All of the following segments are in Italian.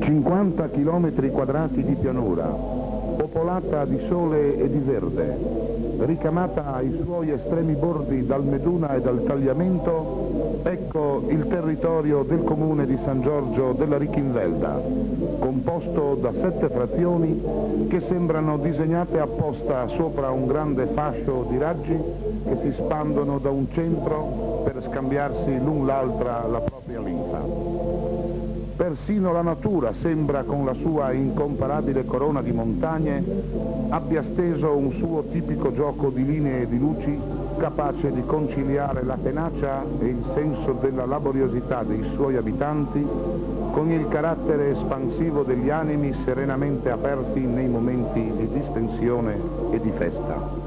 50 chilometri quadrati di pianura, popolata di sole e di verde, ricamata ai suoi estremi bordi dal Meduna e dal Tagliamento, ecco il territorio del comune di San Giorgio della Richinvelda, composto da 7 frazioni che sembrano disegnate apposta sopra un grande fascio di raggi che si spandono da un centro per scambiarsi l'un l'altra la propria linfa. Persino la natura sembra, con la sua incomparabile corona di montagne, abbia steso un suo tipico gioco di linee e di luci capace di conciliare la tenacia e il senso della laboriosità dei suoi abitanti con il carattere espansivo degli animi serenamente aperti nei momenti di distensione e di festa.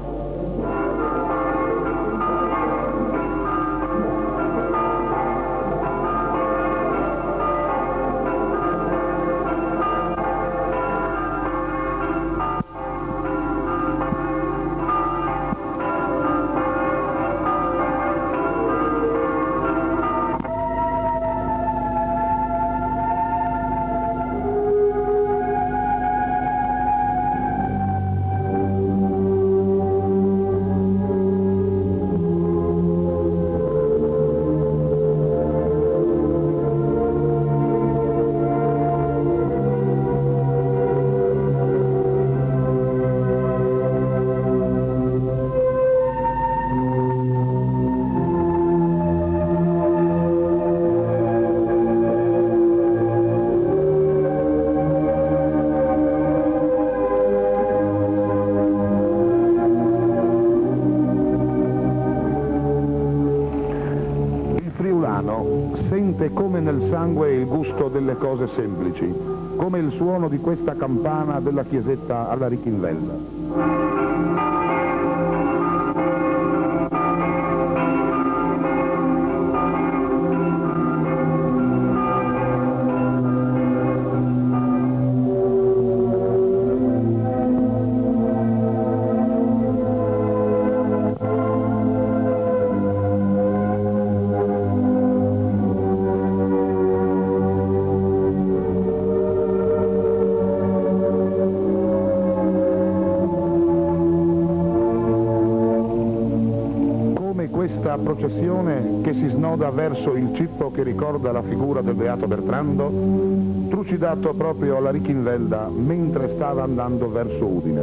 Sente come nel sangue il gusto delle cose semplici, come il suono di questa campana della chiesetta alla Richinvelda. Questa processione che si snoda verso il cippo che ricorda la figura del Beato Bertrando, trucidato proprio alla Richinvelda mentre stava andando verso Udine.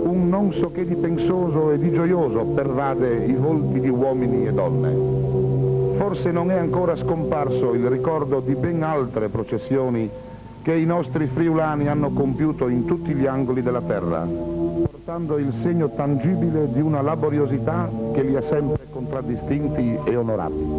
Un non so che di pensoso e di gioioso pervade i volti di uomini e donne. Forse non è ancora scomparso il ricordo di ben altre processioni che i nostri friulani hanno compiuto in tutti gli angoli della terra, portando il segno tangibile di una laboriosità che li ha sempre contraddistinti e onorati.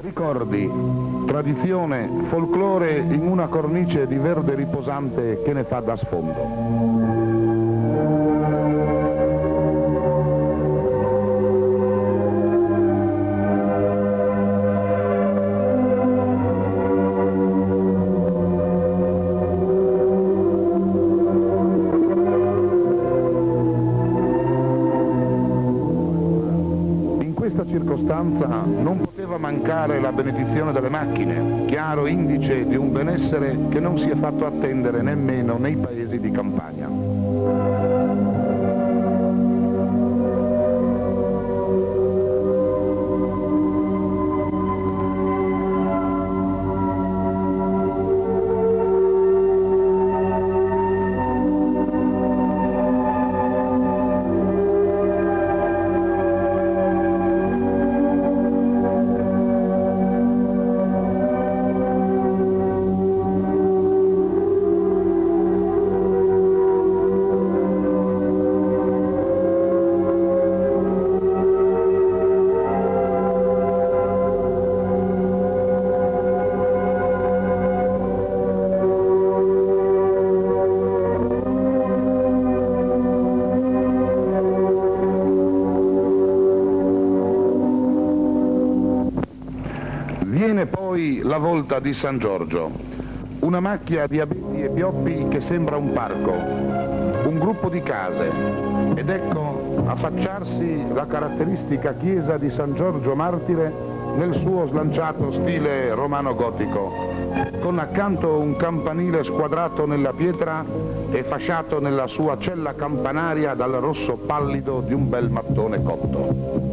Ricordi, tradizione, folklore in una cornice di verde riposante che ne fa da sfondo. Circostanza non poteva mancare la benedizione delle macchine, chiaro indice di un benessere che non si è fatto attendere nemmeno nei paesi di campagna. Viene poi la volta di San Giorgio, Una macchia di abeti e pioppi che sembra un parco, un gruppo di case, ed ecco affacciarsi la caratteristica chiesa di San Giorgio Martire nel suo slanciato stile romano-gotico, con accanto un campanile squadrato nella pietra e fasciato nella sua cella campanaria dal rosso pallido di un bel mattone cotto.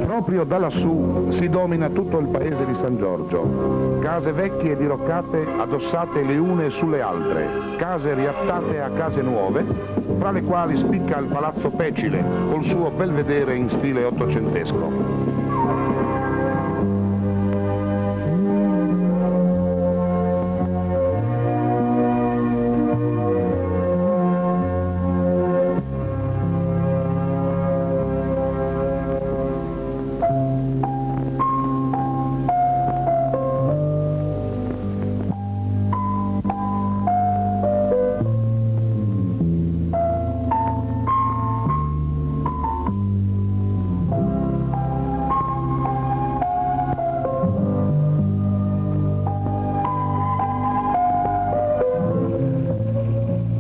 Proprio da lassù si domina tutto il paese di San Giorgio, case vecchie e diroccate addossate le une sulle altre, case riattate a case nuove, fra le quali spicca il Palazzo Pecile, col suo belvedere in stile ottocentesco.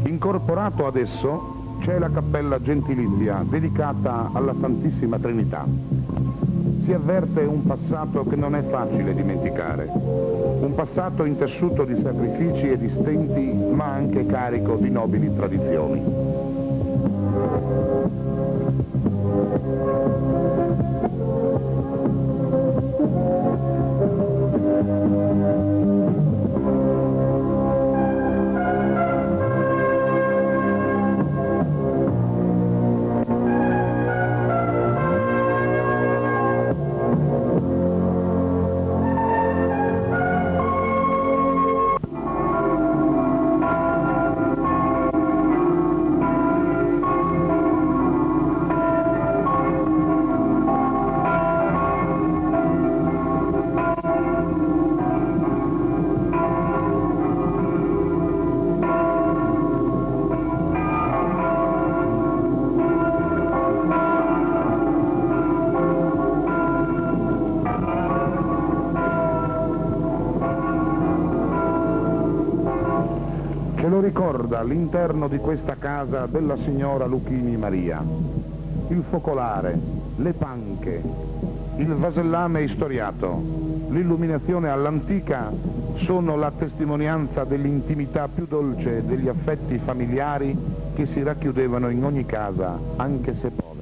Incorporato ad esso c'è la cappella gentilizia dedicata alla Santissima Trinità. Si avverte un passato che non è facile dimenticare, un passato intessuto di sacrifici e di stenti, ma anche carico di nobili tradizioni. Ce lo ricorda l'interno di questa casa della signora Luchini Maria. Il focolare, le panche, il vasellame istoriato, l'illuminazione all'antica sono la testimonianza dell'intimità più dolce degli affetti familiari che si racchiudevano in ogni casa, anche se povera.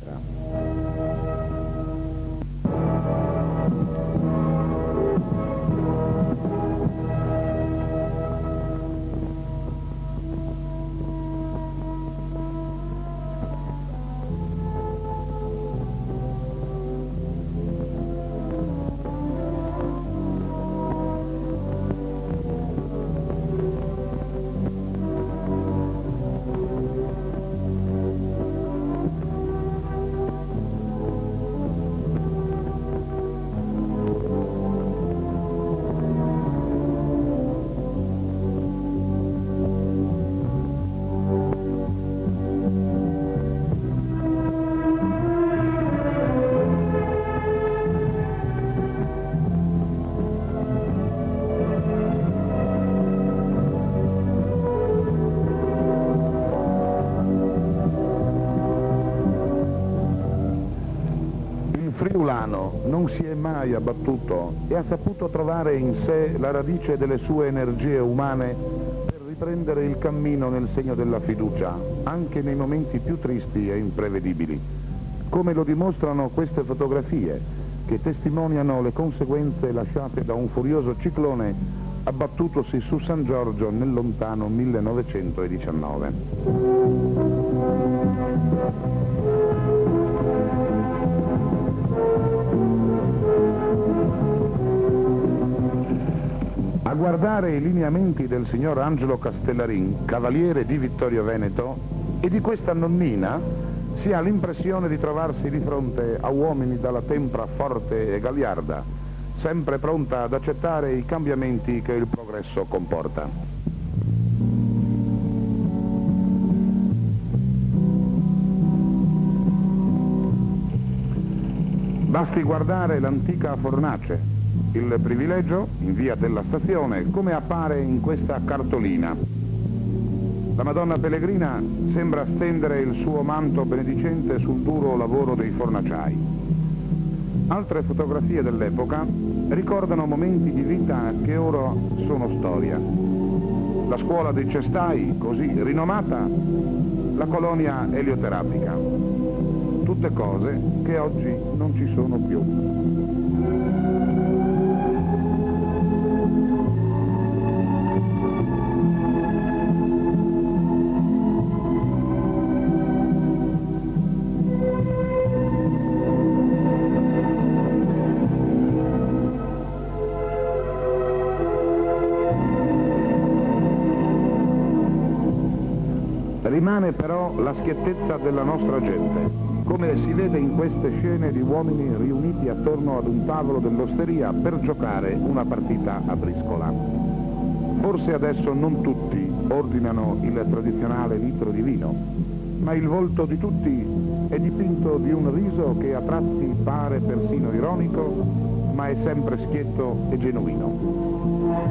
Friulano non si è mai abbattuto e ha saputo trovare in sé la radice delle sue energie umane per riprendere il cammino nel segno della fiducia, anche nei momenti più tristi e imprevedibili, come lo dimostrano queste fotografie, che testimoniano le conseguenze lasciate da un furioso ciclone abbattutosi su San Giorgio nel lontano 1919. A guardare i lineamenti del signor Angelo Castellarin, cavaliere di Vittorio Veneto, e di questa nonnina, si ha l'impressione di trovarsi di fronte a uomini dalla tempra forte e gagliarda, sempre pronta ad accettare i cambiamenti che il progresso comporta. Basti guardare l'antica fornace, il privilegio in via della stazione, come appare in questa cartolina. La Madonna Pellegrina sembra stendere il suo manto benedicente sul duro lavoro dei fornaciai. Altre fotografie dell'epoca ricordano momenti di vita che ora sono storia. La scuola dei cestai, così rinomata, la colonia elioterapica. Tutte cose che oggi non ci sono più. Rimane però la schiettezza della nostra gente, come si vede in queste scene di uomini riuniti attorno ad un tavolo dell'osteria per giocare una partita a briscola. Forse adesso non tutti ordinano il tradizionale litro di vino, ma il volto di tutti è dipinto di un riso che a tratti pare persino ironico, ma è sempre schietto e genuino.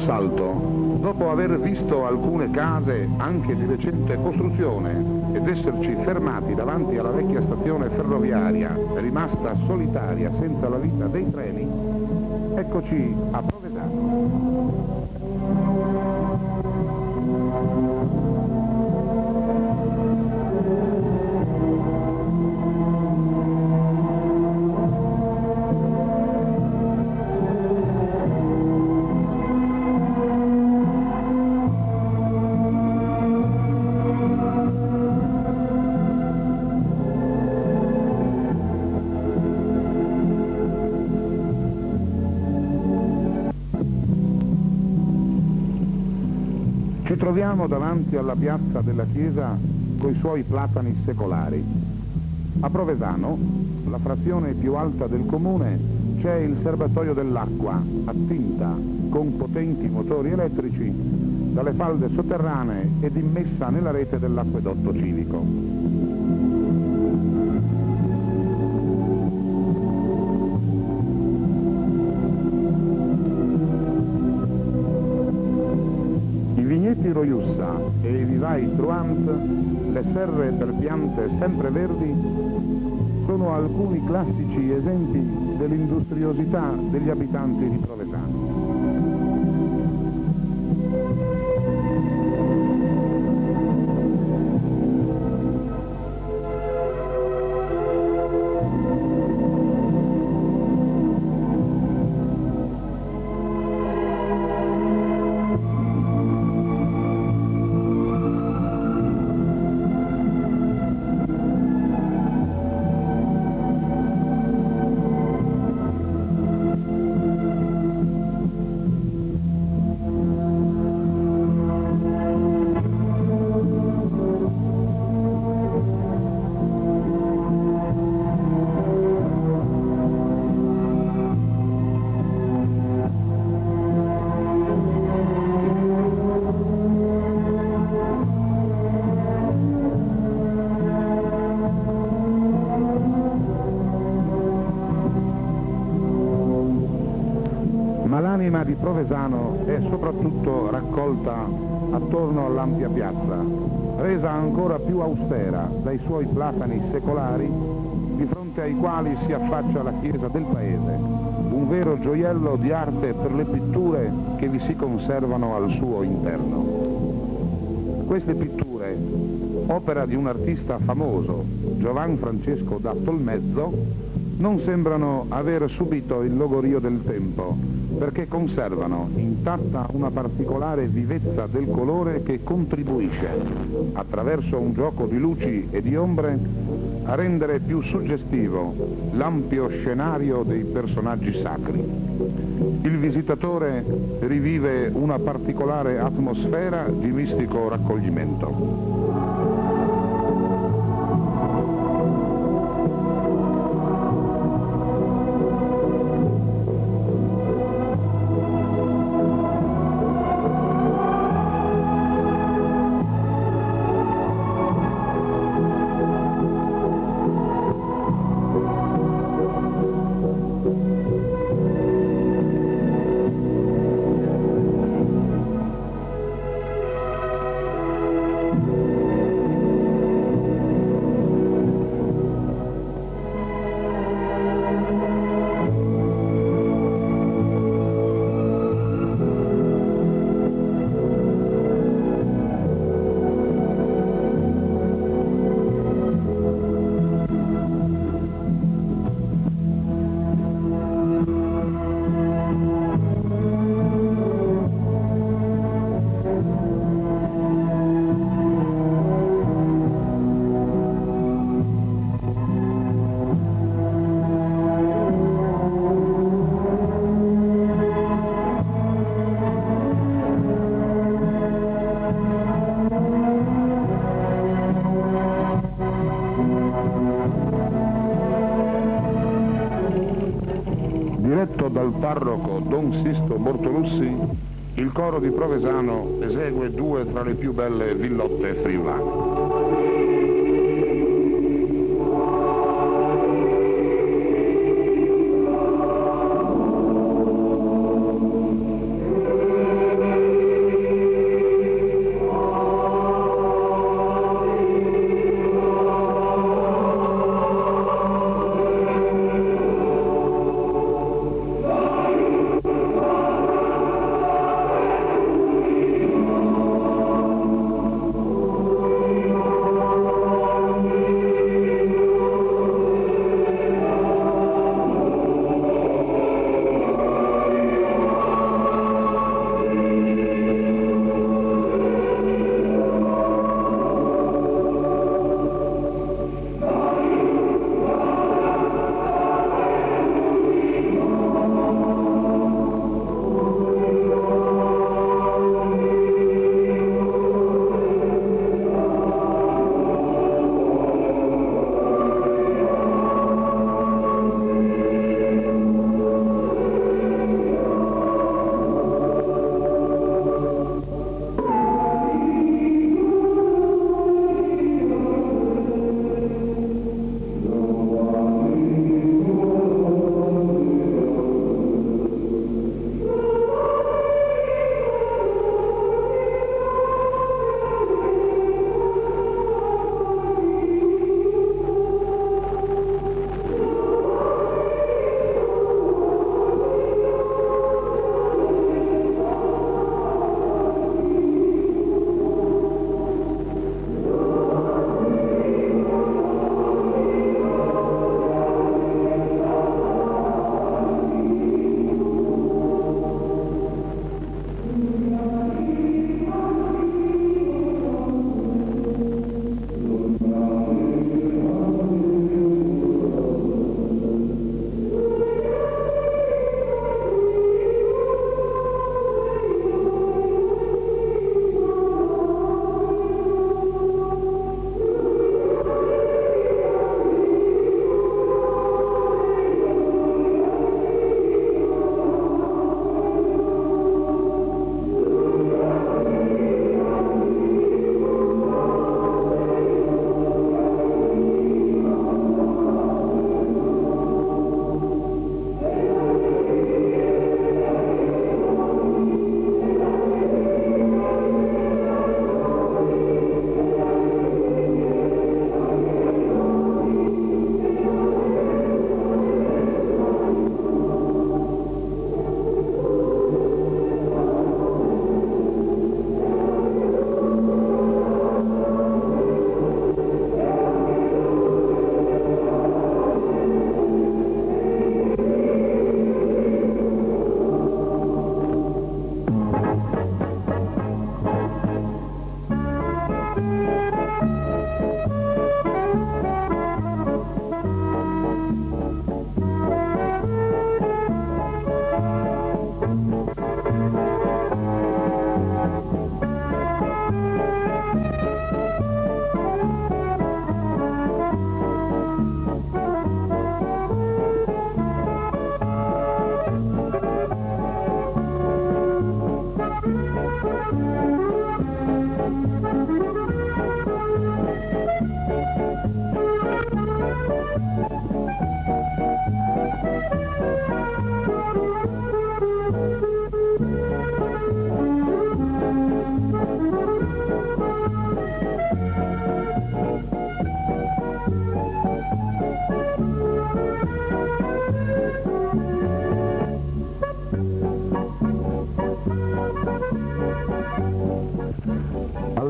Salto, dopo aver visto alcune case anche di recente costruzione ed esserci fermati davanti alla vecchia stazione ferroviaria rimasta solitaria senza la vita dei treni, eccoci a Provezzano. troviamo davanti alla piazza della chiesa coi suoi platani secolari. A Provesano, la frazione più alta del comune, c'è il serbatoio dell'acqua, attinta con potenti motori elettrici dalle falde sotterranee ed immessa nella rete dell'acquedotto civico. I Roiussa e i vivai Truant, le serre per piante sempreverdi, sono alcuni classici esempi dell'industriosità degli abitanti di Provesano. Ma l'anima di Provesano è soprattutto raccolta attorno all'ampia piazza, resa ancora più austera dai suoi platani secolari, di fronte ai quali si affaccia la chiesa del paese, un vero gioiello di arte per le pitture che vi si conservano al suo interno. Queste pitture, opera di un artista famoso, Giovan Francesco da Tolmezzo, non sembrano aver subito il logorio del tempo, perché conservano intatta una particolare vivezza del colore che contribuisce, attraverso un gioco di luci e di ombre, a rendere più suggestivo l'ampio scenario dei personaggi sacri. Il visitatore rivive una particolare atmosfera di mistico raccoglimento. Diretto dal parroco Don Sisto Bortolussi, il coro di Provesano esegue due tra le più belle villotte friulane.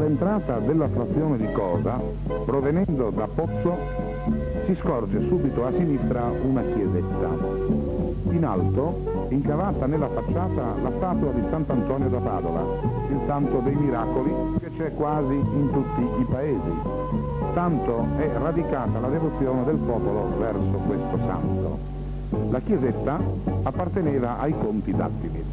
all'entrata della frazione di Cosa, provenendo da Pozzo, si scorge subito a sinistra una chiesetta. In alto, incavata nella facciata, la statua di Sant'Antonio da Padova, il santo dei miracoli che c'è quasi in tutti i paesi. Tanto è radicata la devozione del popolo verso questo santo. La chiesetta apparteneva ai conti Dattili.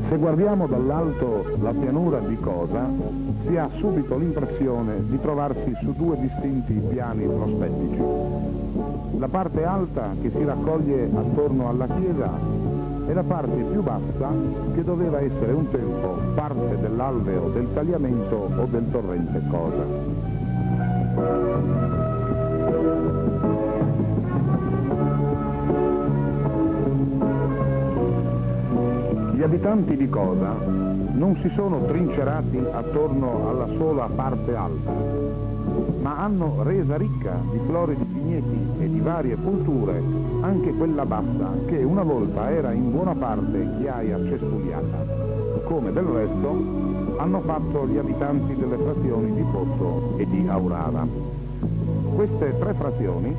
Se guardiamo dall'alto la pianura di Cosa, si ha subito l'impressione di trovarsi su due distinti piani prospettici. La parte alta che si raccoglie attorno alla chiesa e la parte più bassa che doveva essere un tempo parte dell'alveo del tagliamento o del torrente Cosa. Gli abitanti di Cosa non si sono trincerati attorno alla sola parte alta, ma hanno resa ricca di floridi vigneti e di varie culture anche quella bassa che una volta era in buona parte ghiaia cespugliata, come del resto hanno fatto gli abitanti delle frazioni di Pozzo e di Aurava. Queste tre frazioni,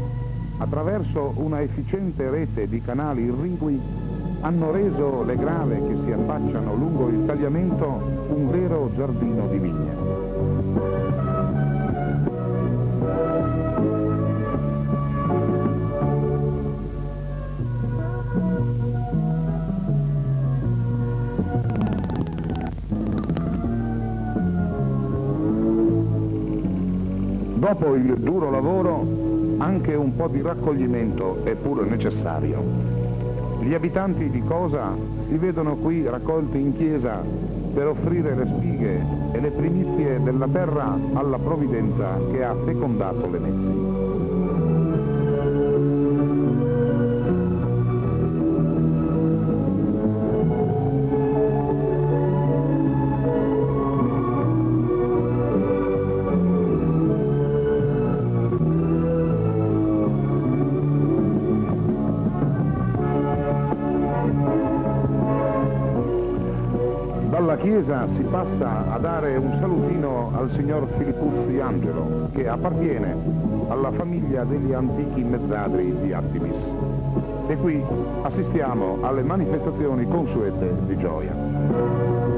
attraverso una efficiente rete di canali irrigui, hanno reso le grave che si affacciano lungo il tagliamento un vero giardino di vigne. Dopo il duro lavoro, anche un po' di raccoglimento è pure necessario. Gli abitanti di Cosa si vedono qui raccolti in chiesa per offrire le spighe e le primizie della terra alla provvidenza che ha fecondato le messi. Dalla chiesa si passa a dare un salutino al signor Filippuzzi Angelo, che appartiene alla famiglia degli antichi mezzadri di Attimis. E qui assistiamo alle manifestazioni consuete di gioia.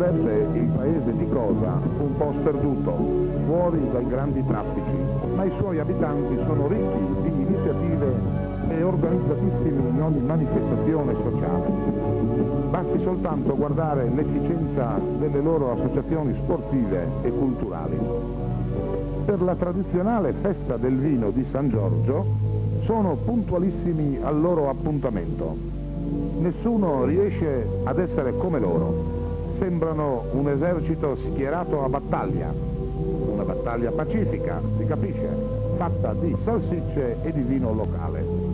sembrerebbe il paese di Cosa un po' sperduto, fuori dai grandi traffici, ma i suoi abitanti sono ricchi di iniziative e organizzatissimi in ogni manifestazione sociale. Basti soltanto guardare l'efficienza delle loro associazioni sportive e culturali. Per la tradizionale festa del vino di San Giorgio sono puntualissimi al loro appuntamento. Nessuno riesce ad essere come loro. Sembrano un esercito schierato a battaglia. Una battaglia pacifica, si capisce, fatta di salsicce e di vino locale.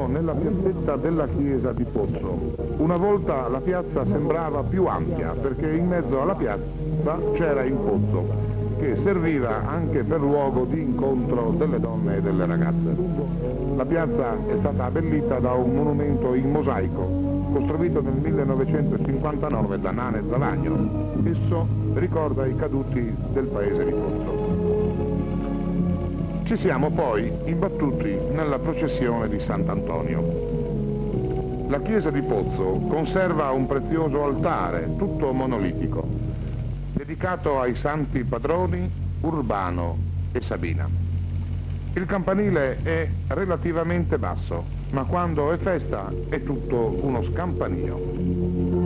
Nella piazzetta della chiesa di Pozzo. Una volta la piazza sembrava più ampia perché in mezzo alla piazza c'era il pozzo, che serviva anche per luogo di incontro delle donne e delle ragazze. La piazza è stata abbellita da un monumento in mosaico, costruito nel 1959 da Nane Zavagno. Esso ricorda i caduti del paese di Pozzo. Ci siamo poi imbattuti nella processione di Sant'Antonio. La chiesa di Pozzo conserva un prezioso altare, tutto monolitico, dedicato ai santi padroni Urbano e Sabina. Il campanile è relativamente basso, ma quando è festa è tutto uno scampanio.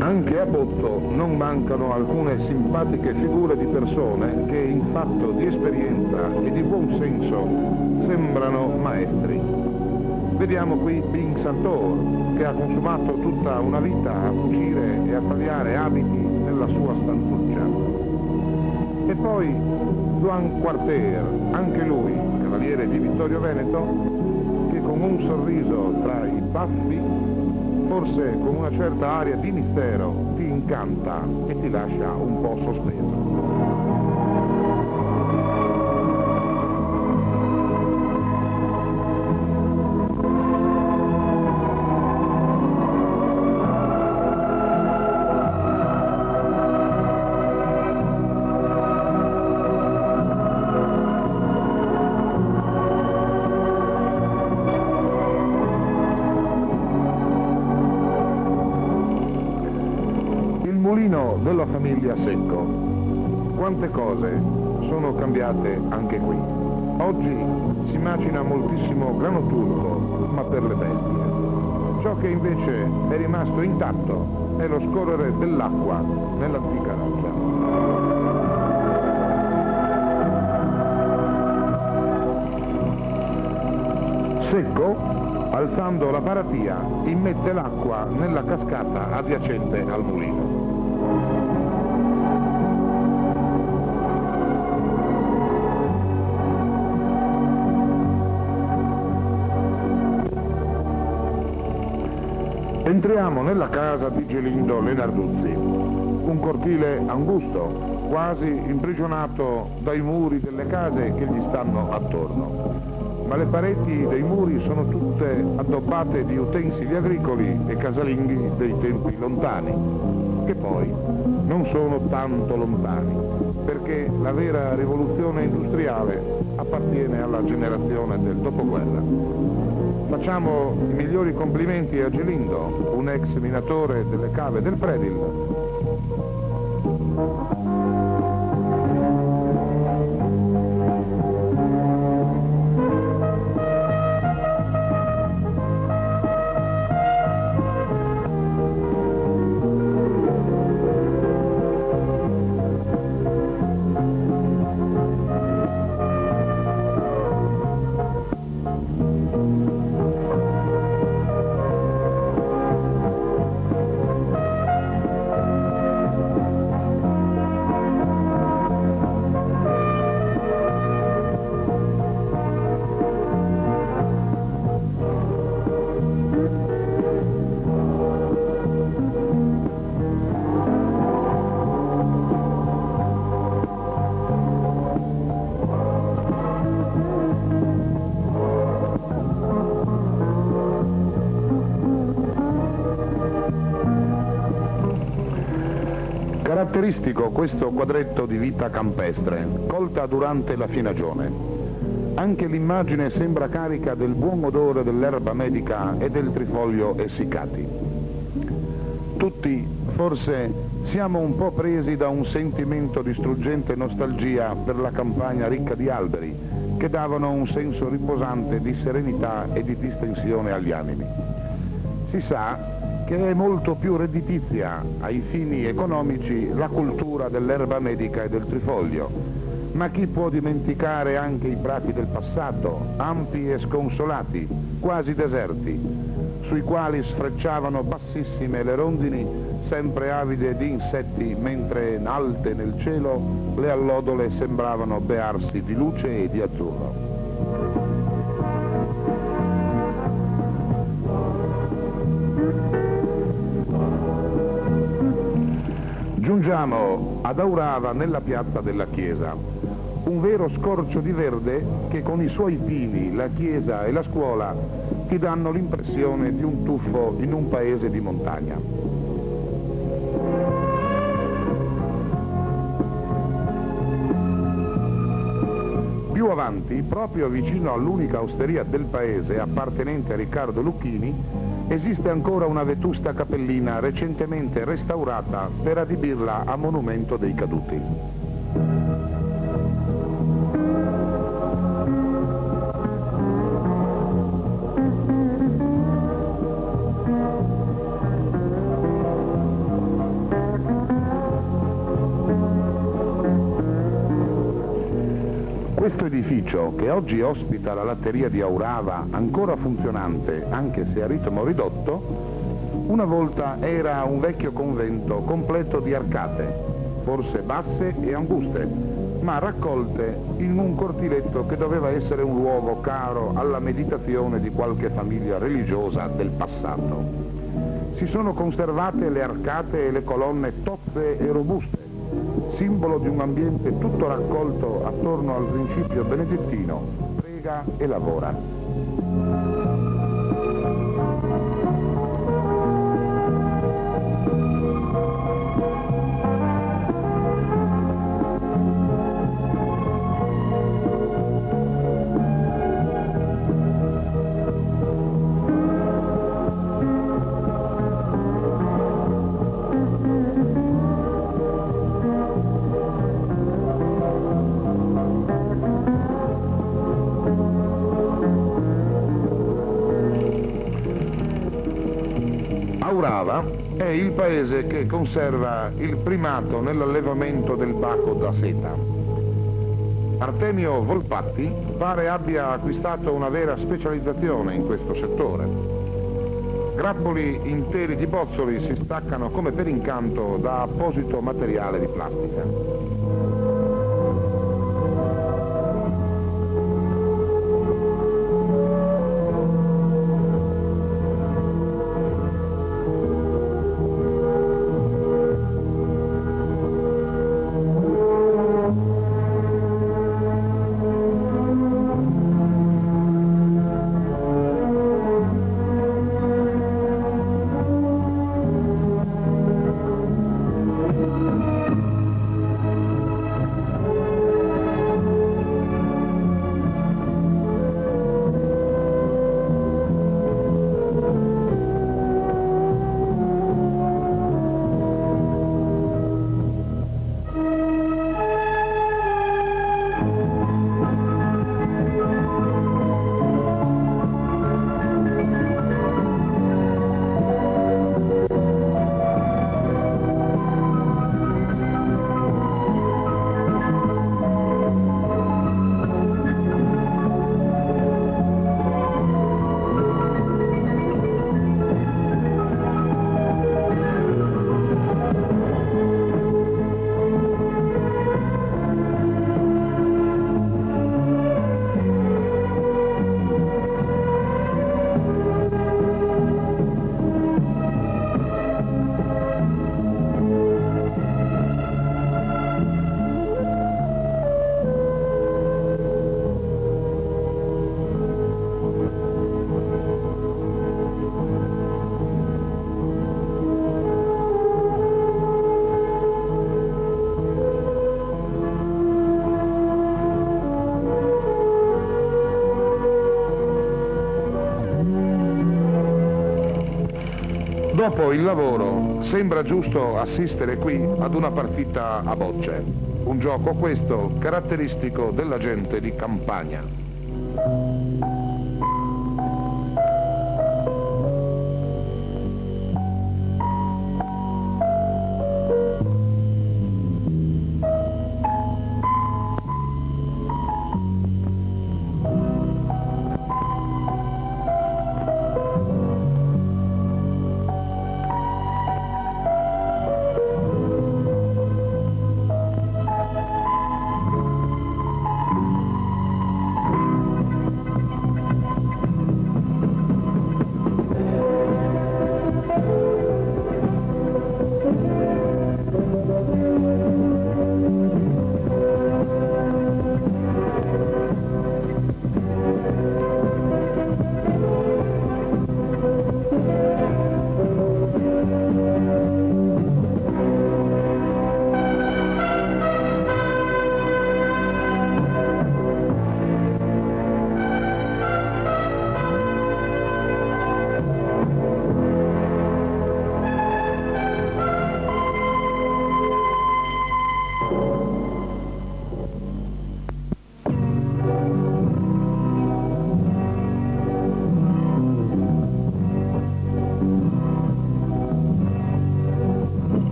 Anche a Pozzo non mancano alcune simpatiche figure di persone che in fatto di esperienza e di buon senso sembrano maestri. Vediamo qui Ping Santor, che ha consumato tutta una vita a cucire e a tagliare abiti nella sua stanzuccia. E poi Juan Quarter, anche lui, cavaliere di Vittorio Veneto, che con un sorriso tra i baffi, forse con una certa aria di mistero, ti incanta e ti lascia un po' sospeso. mulino della famiglia Secco. Quante cose sono cambiate anche qui. Oggi si macina moltissimo grano turco, ma per le bestie. Ciò che invece è rimasto intatto è lo scorrere dell'acqua nell'antica roccia. Secco, alzando la paratia, immette l'acqua nella cascata adiacente al mulino. Entriamo nella casa di Gelindo Lenarduzzi, un cortile angusto, quasi imprigionato dai muri delle case che gli stanno attorno. Ma le pareti dei muri sono tutte addobbate di utensili agricoli e casalinghi dei tempi lontani, che poi non sono tanto lontani, perché la vera rivoluzione industriale appartiene alla generazione del dopoguerra. Facciamo i migliori complimenti a Gelindo, un ex minatore delle cave del Predil. Caratteristico questo quadretto di vita campestre, colta durante la finagione. Anche l'immagine sembra carica del buon odore dell'erba medica e del trifoglio essiccati. Tutti, forse, siamo un po' presi da un sentimento di struggente nostalgia per la campagna ricca di alberi, che davano un senso riposante di serenità e di distensione agli animi. Si sa che è molto più redditizia ai fini economici la cultura dell'erba medica e del trifoglio, ma chi può dimenticare anche i prati del passato, ampi e sconsolati, quasi deserti, sui quali sfrecciavano bassissime le rondini, sempre avide di insetti, mentre alte nel cielo le allodole sembravano bearsi di luce e di azzurro. Giungiamo ad Aurava nella piazza della chiesa, un vero scorcio di verde che con i suoi pini, la chiesa e la scuola ti danno l'impressione di un tuffo in un paese di montagna. Più avanti, proprio vicino all'unica osteria del paese appartenente a Riccardo Lucchini, esiste ancora una vetusta cappellina recentemente restaurata per adibirla a monumento dei caduti. Questo edificio, che oggi ospita la latteria di Aurava, ancora funzionante anche se a ritmo ridotto, una volta era un vecchio convento completo di arcate, forse basse e anguste, ma raccolte in un cortiletto che doveva essere un luogo caro alla meditazione di qualche famiglia religiosa del passato. Si sono conservate le arcate e le colonne tozze e robuste, simbolo di un ambiente tutto raccolto attorno al principio benedettino: prega e lavora. Trava è il paese che conserva il primato nell'allevamento del baco da seta. Artemio Volpatti pare abbia acquistato una vera specializzazione in questo settore. Grappoli interi di bozzoli si staccano come per incanto da apposito materiale di plastica. Dopo il lavoro sembra giusto assistere qui ad una partita a bocce, un gioco questo caratteristico della gente di campagna.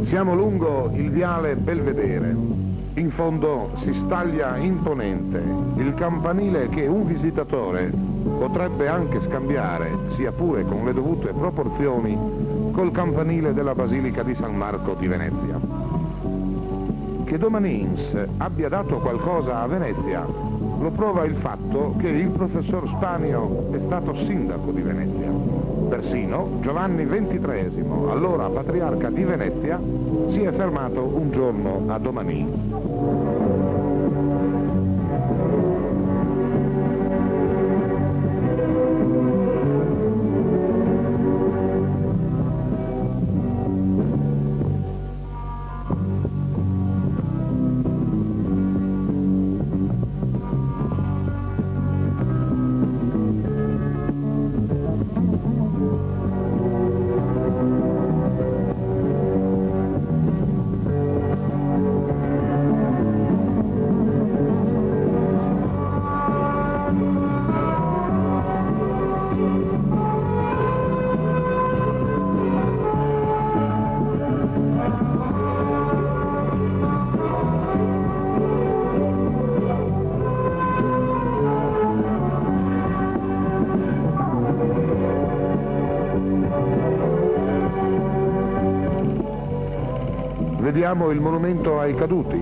Siamo lungo il viale Belvedere. In fondo si staglia imponente il campanile che un visitatore potrebbe anche scambiare, sia pure con le dovute proporzioni, col campanile della Basilica di San Marco di Venezia. Che Domanins abbia dato qualcosa a Venezia lo prova il fatto che il professor Spanio è stato sindaco di Venezia. Persino Giovanni XXIII, allora patriarca di Venezia, si è fermato un giorno a Domanins. Abbiamo il monumento ai caduti,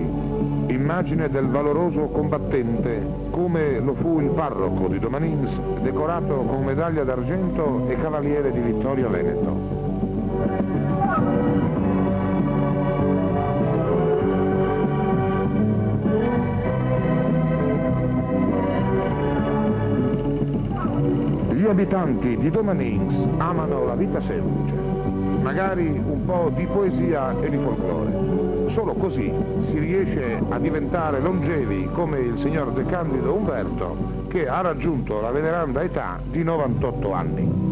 immagine del valoroso combattente, come lo fu il parroco di Domanins, decorato con medaglia d'argento e cavaliere di Vittorio Veneto. Gli abitanti di Domanins amano la vita semplice, magari un po' di poesia e di folklore. Solo così si riesce a diventare longevi come il signor De Candido Umberto, che ha raggiunto la veneranda età di 98 anni.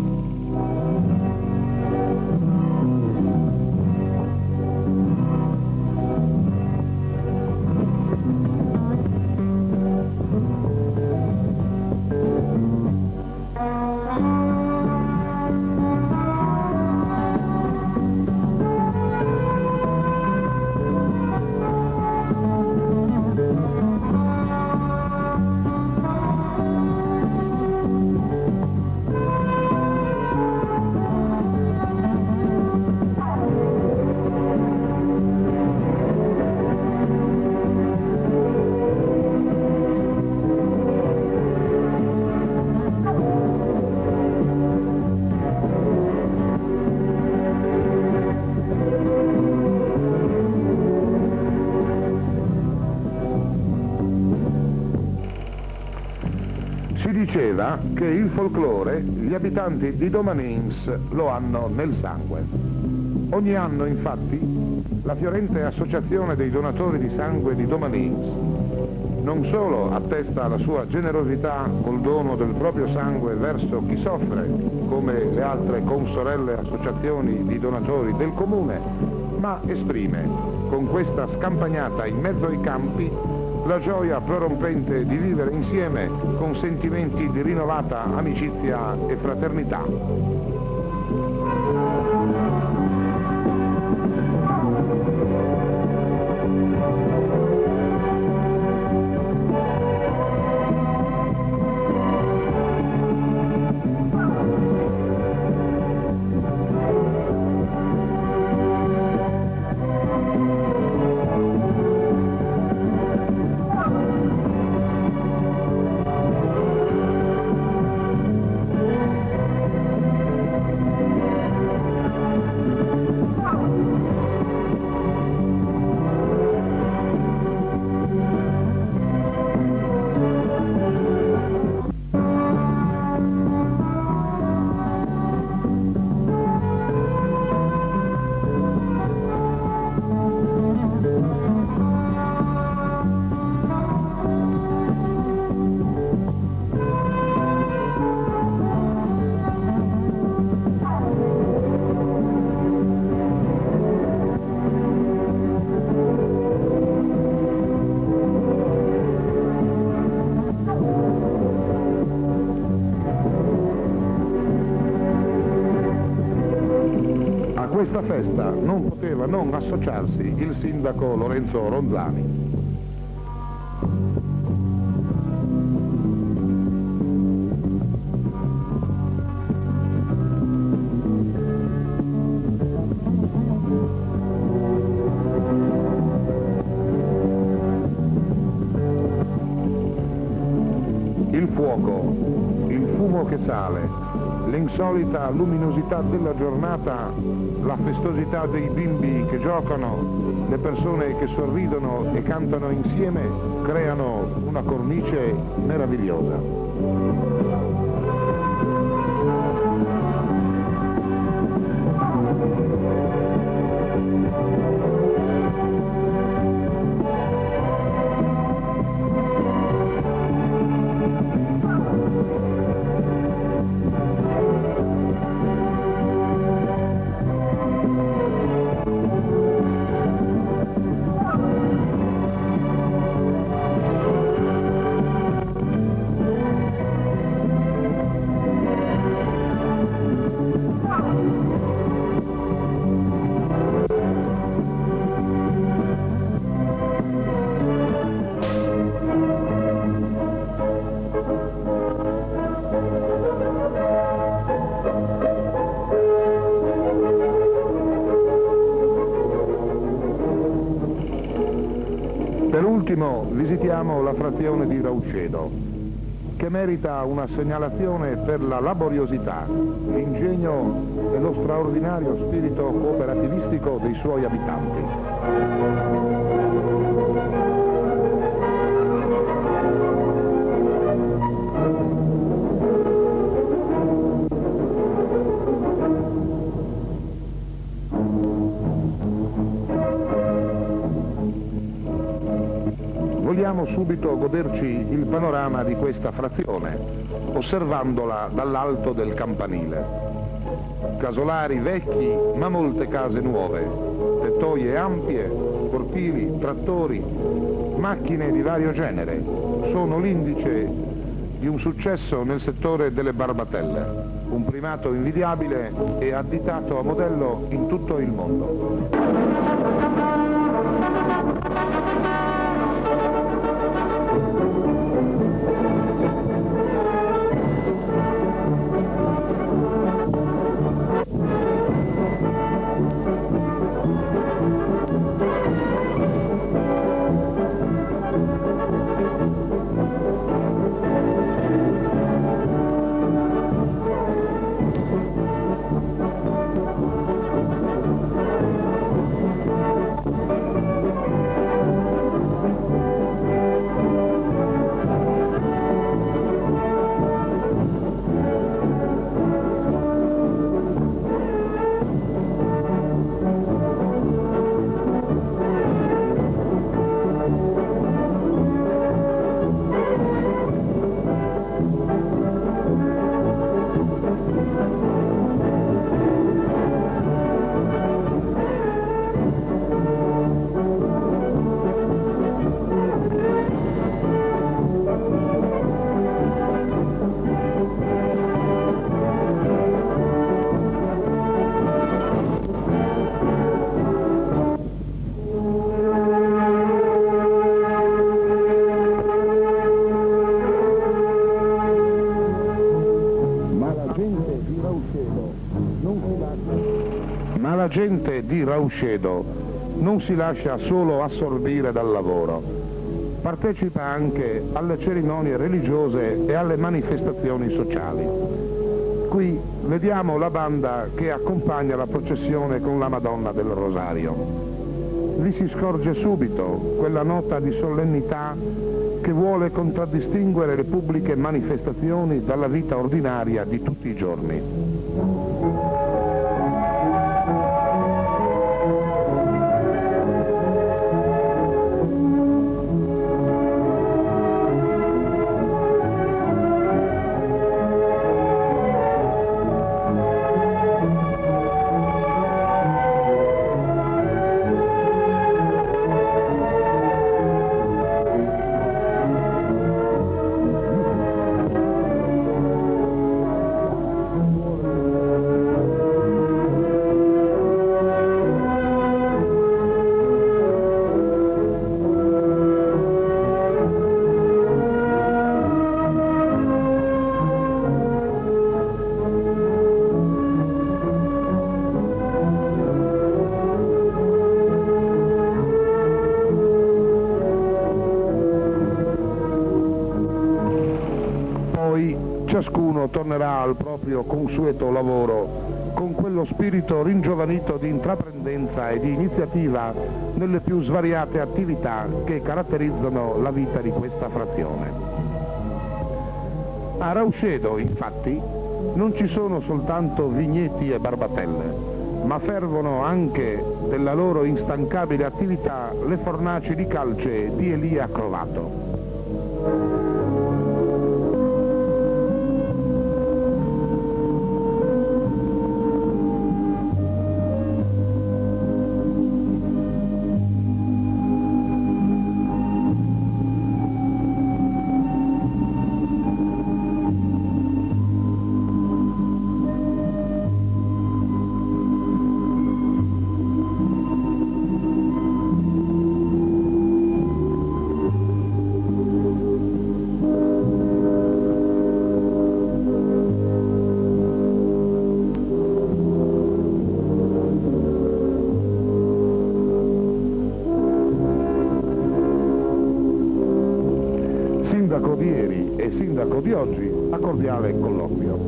Si diceva che il folklore gli abitanti di Domanins lo hanno nel sangue. Ogni anno, infatti, la fiorente associazione dei donatori di sangue di Domanins non solo attesta la sua generosità col dono del proprio sangue verso chi soffre, come le altre consorelle associazioni di donatori del comune, ma esprime, con questa scampagnata in mezzo ai campi, la gioia prorompente di vivere insieme con sentimenti di rinnovata amicizia e fraternità. A questa festa non poteva non associarsi il sindaco Lorenzo Ronzani. Il fuoco, il fumo che sale, l'insolita luminosità della giornata, la festosità dei bimbi che giocano, le persone che sorridono e cantano insieme creano una cornice meravigliosa. ultimo visitiamo la frazione di Rauscedo, che merita una segnalazione per la laboriosità, l'ingegno e lo straordinario spirito cooperativistico dei suoi abitanti. Vogliamo subito goderci il panorama di questa frazione, osservandola dall'alto del campanile. Casolari vecchi, ma molte case nuove, tettoie ampie, cortili, trattori, macchine di vario genere, sono l'indice di un successo nel settore delle barbatelle, un primato invidiabile e additato a modello in tutto il mondo. Ma la gente di Rauscedo non si lascia solo assorbire dal lavoro, partecipa anche alle cerimonie religiose e alle manifestazioni sociali. Qui vediamo la banda che accompagna la processione con la Madonna del Rosario. Vi si scorge subito quella nota di solennità che vuole contraddistinguere le pubbliche manifestazioni dalla vita ordinaria di tutti i giorni. Ciascuno tornerà al proprio consueto lavoro con quello spirito ringiovanito di intraprendenza e di iniziativa nelle più svariate attività che caratterizzano la vita di questa frazione. A Rauscedo, infatti, non ci sono soltanto vigneti e barbatelle, ma fervono anche della loro instancabile attività le fornaci di calce di Elia Crovato. sindaco di ieri e sindaco di oggi a cordiale colloquio.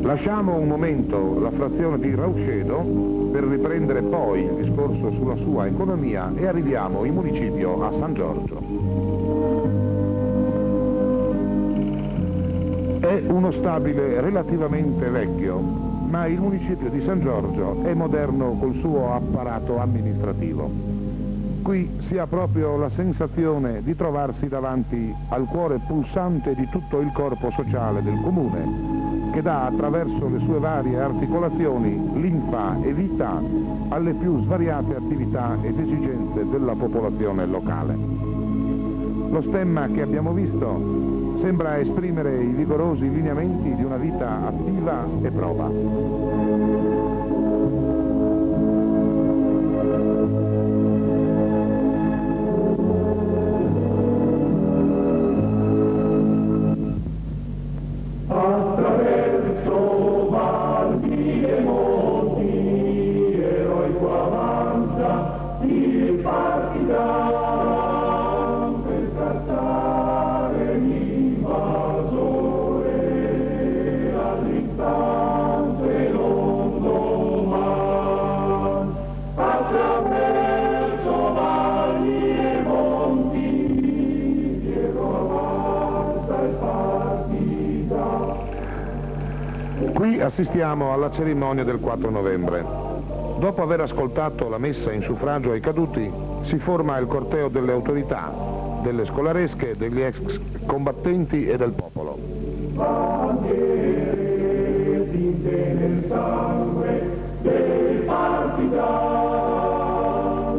Lasciamo un momento la frazione di Raucedo per riprendere poi il discorso sulla sua economia e arriviamo in municipio a San Giorgio. È uno stabile relativamente vecchio, ma il municipio di San Giorgio è moderno col suo apparato amministrativo. Qui si ha proprio la sensazione di trovarsi davanti al cuore pulsante di tutto il corpo sociale del comune, che dà attraverso le sue varie articolazioni linfa e vita alle più svariate attività ed esigenze della popolazione locale. Lo stemma che abbiamo visto sembra esprimere i vigorosi lineamenti di una vita attiva e prova. Qui assistiamo alla cerimonia del 4 novembre. Dopo aver ascoltato la messa in suffragio ai caduti, si forma il corteo delle autorità, delle scolaresche, degli ex combattenti e del popolo. Bandiere tinte nel sangue dei partigiani,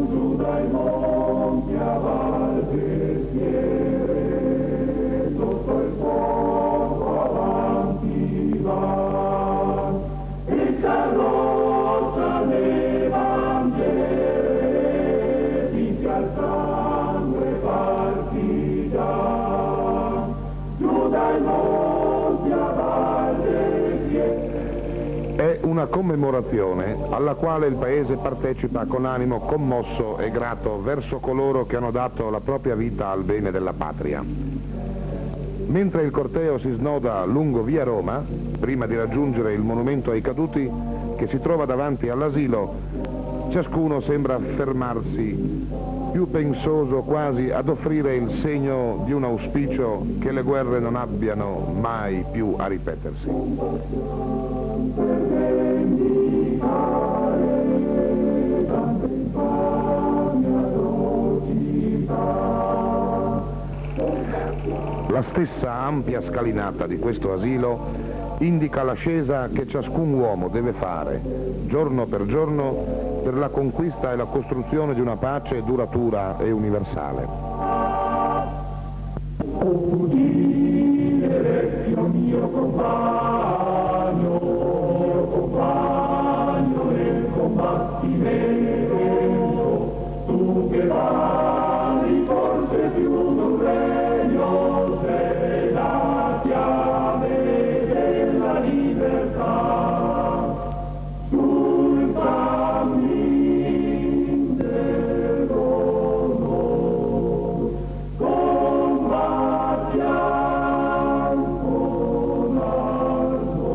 giù dai monti a Valpelliere, sotto il fuoco avanti va. È una commemorazione alla quale il Paese partecipa con animo commosso e grato verso coloro che hanno dato la propria vita al bene della patria. Mentre il corteo si snoda lungo via Roma, prima di raggiungere il monumento ai caduti che si trova davanti all'asilo, ciascuno sembra fermarsi, più pensoso quasi ad offrire il segno di un auspicio che le guerre non abbiano mai più a ripetersi. La stessa ampia scalinata di questo asilo indica l'ascesa che ciascun uomo deve fare, giorno, per la conquista e la costruzione di una pace duratura e universale. Oh, dire, vecchio mio compagno nel combattimento, tu che vali forse più d'un regno, sei la chiave della libertà, sul cammin dell'onore, combatti con ardore.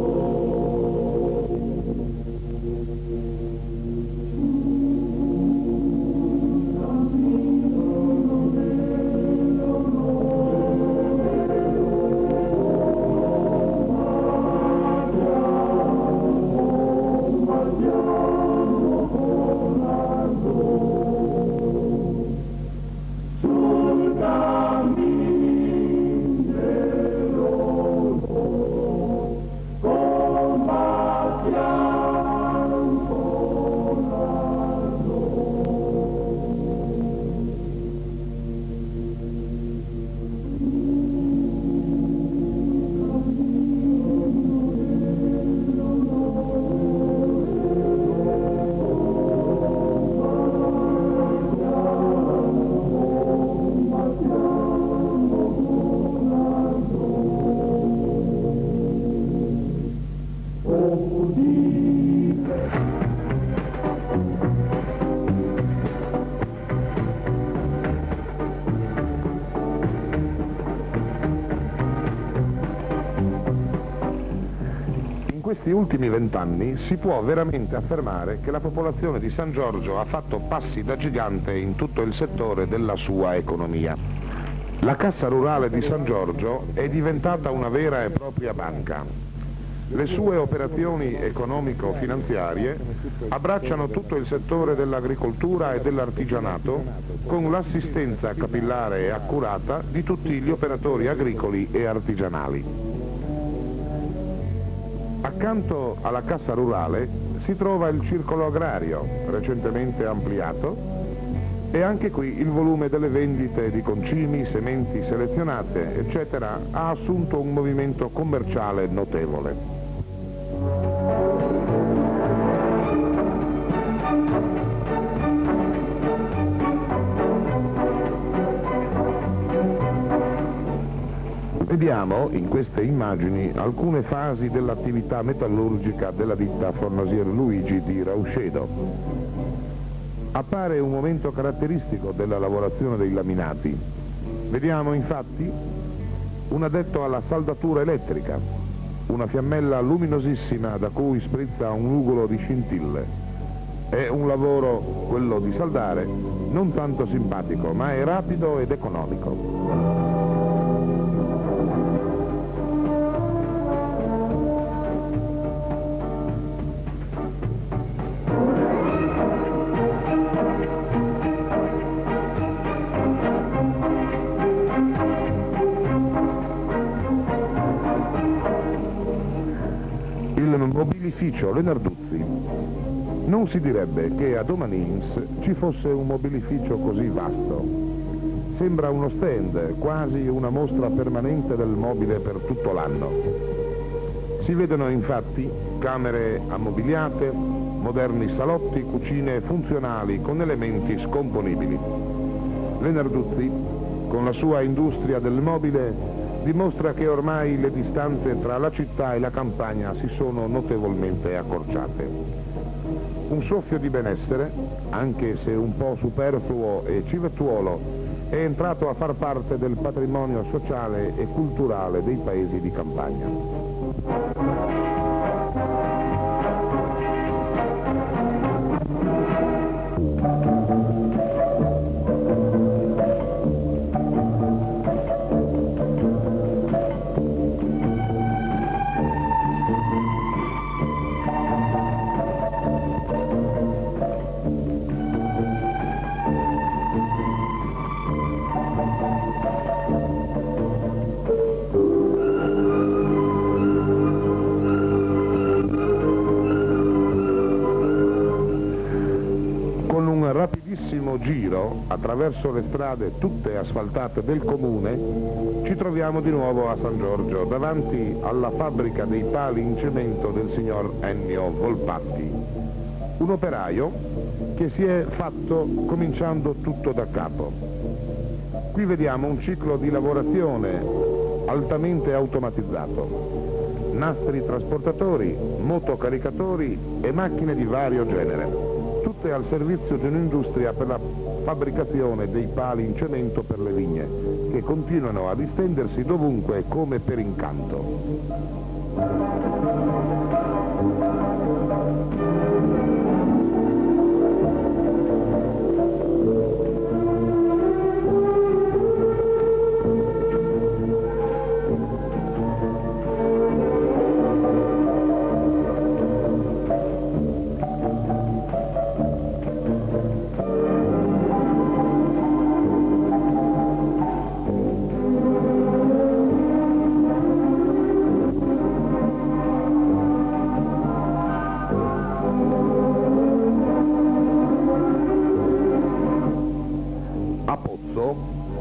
questi ultimi 20 anni si può veramente affermare che la popolazione di San Giorgio ha fatto passi da gigante in tutto il settore della sua economia. La Cassa Rurale di San Giorgio è diventata una vera e propria banca. Le sue operazioni economico-finanziarie abbracciano tutto il settore dell'agricoltura e dell'artigianato con l'assistenza capillare e accurata di tutti gli operatori agricoli e artigianali. Accanto alla Cassa Rurale si trova il Circolo Agrario, recentemente ampliato, e anche qui il volume delle vendite di concimi, sementi selezionate, eccetera, ha assunto un movimento commerciale notevole. Vediamo in queste immagini alcune fasi dell'attività metallurgica della ditta Fornasier Luigi di Rauscedo. Appare un momento caratteristico della lavorazione dei laminati. Vediamo infatti un addetto alla saldatura elettrica, una fiammella luminosissima da cui sprizza un nugolo di scintille. È un lavoro, quello di saldare, non tanto simpatico, ma è rapido ed economico. Mobilificio Lenarduzzi. Non si direbbe che a Domanins ci fosse un mobilificio così vasto. Sembra uno stand, quasi una mostra permanente del mobile per tutto l'anno. Si vedono infatti camere ammobiliate, moderni salotti, cucine funzionali con elementi scomponibili. Lenarduzzi, con la sua industria del mobile, dimostra che ormai le distanze tra la città e la campagna si sono notevolmente accorciate. Un soffio di benessere, anche se un po' superfluo e civettuolo, è entrato a far parte del patrimonio sociale e culturale dei paesi di campagna. Giro attraverso le strade tutte asfaltate del comune ci troviamo di nuovo a San Giorgio davanti alla fabbrica dei pali in cemento del signor Ennio Volpatti, un operaio che si è fatto cominciando tutto da capo. Qui vediamo un ciclo di lavorazione altamente automatizzato, nastri trasportatori, motocaricatori e macchine di vario genere, tutte al servizio di un'industria per la fabbricazione dei pali in cemento per le vigne, che continuano a distendersi dovunque come per incanto.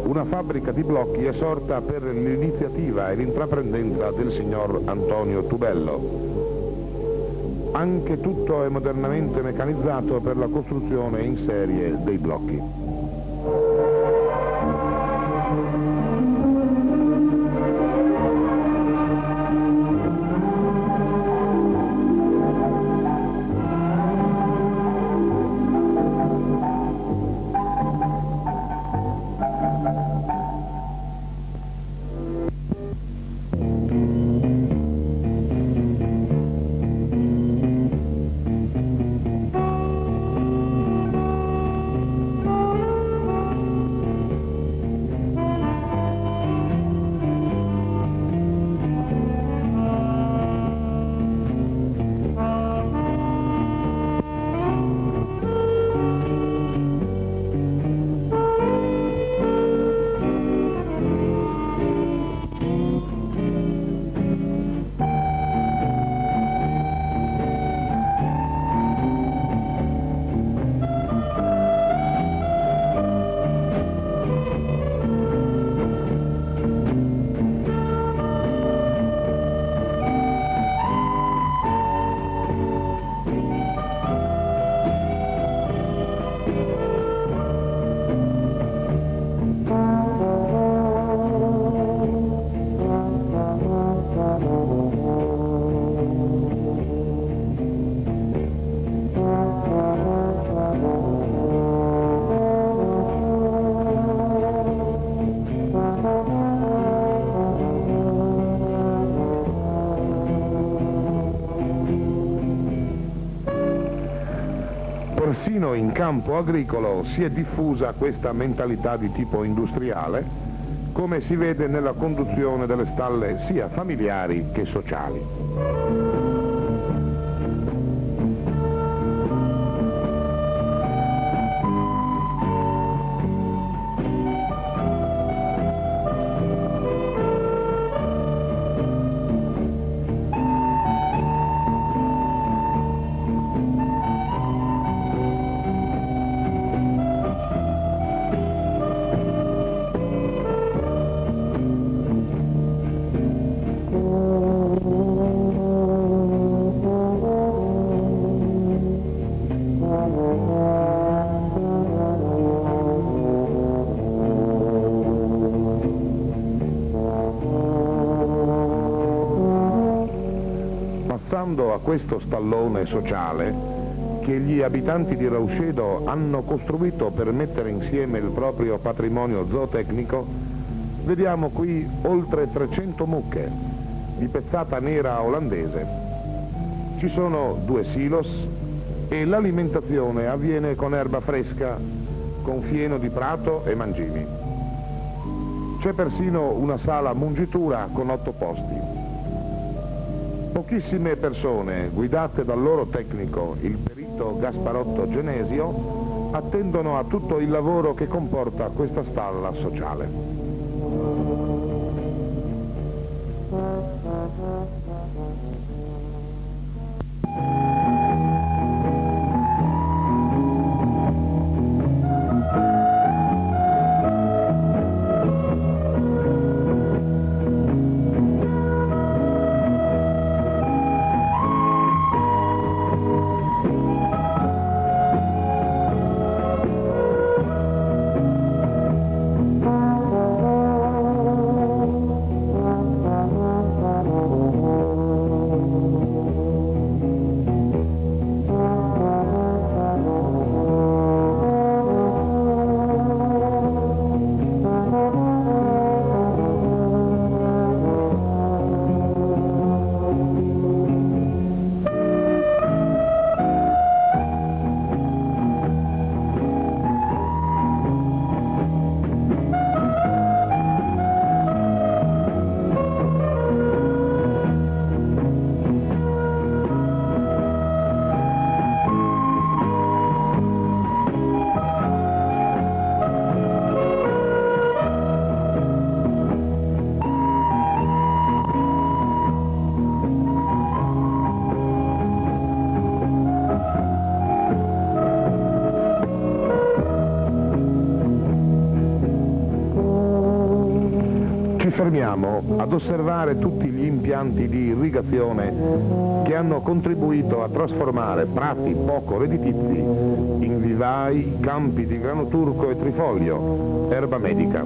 Una fabbrica di blocchi è sorta per l'iniziativa e l'intraprendenza del signor Antonio Tubello. Anche tutto è modernamente meccanizzato per la costruzione in serie dei blocchi. campo agricolo si è diffusa questa mentalità di tipo industriale, come si vede nella conduzione delle stalle sia familiari che sociali. Passando a questo stallone sociale che gli abitanti di Rauscedo hanno costruito per mettere insieme il proprio patrimonio zootecnico, vediamo qui oltre 300 mucche di pezzata nera olandese. Ci sono 2 silos e l'alimentazione avviene con erba fresca, con fieno di prato e mangimi. C'è persino una sala mungitura con 8 posti. Pochissime persone, guidate dal loro tecnico, il perito Gasparotto Genesio, attendono a tutto il lavoro che comporta questa stalla sociale. Fermiamo ad osservare tutti gli impianti di irrigazione che hanno contribuito a trasformare prati poco redditizi in vivai, campi di grano turco e trifoglio, erba medica.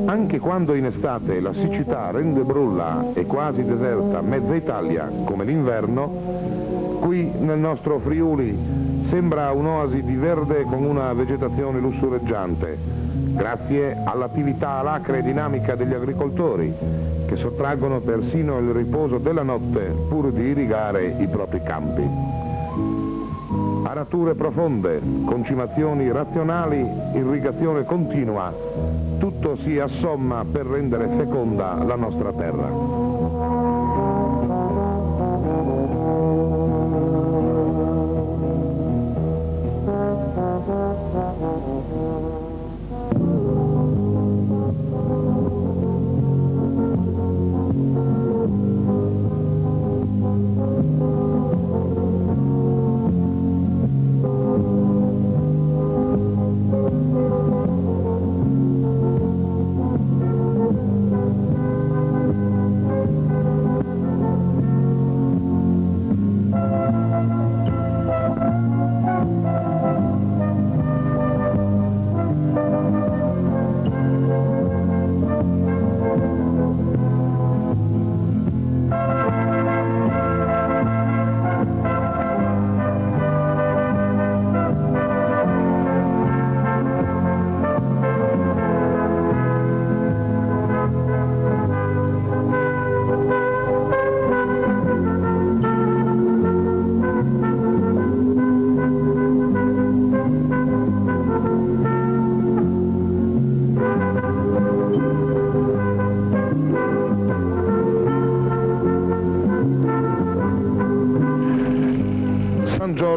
Anche quando in estate la siccità rende brulla e quasi deserta mezza Italia, come l'inverno, qui nel nostro Friuli sembra un'oasi di verde con una vegetazione lussureggiante, grazie all'attività alacre e dinamica degli agricoltori, che sottraggono persino il riposo della notte pur di irrigare i propri campi. Arature profonde, concimazioni razionali, irrigazione continua, tutto si assomma per rendere feconda la nostra terra.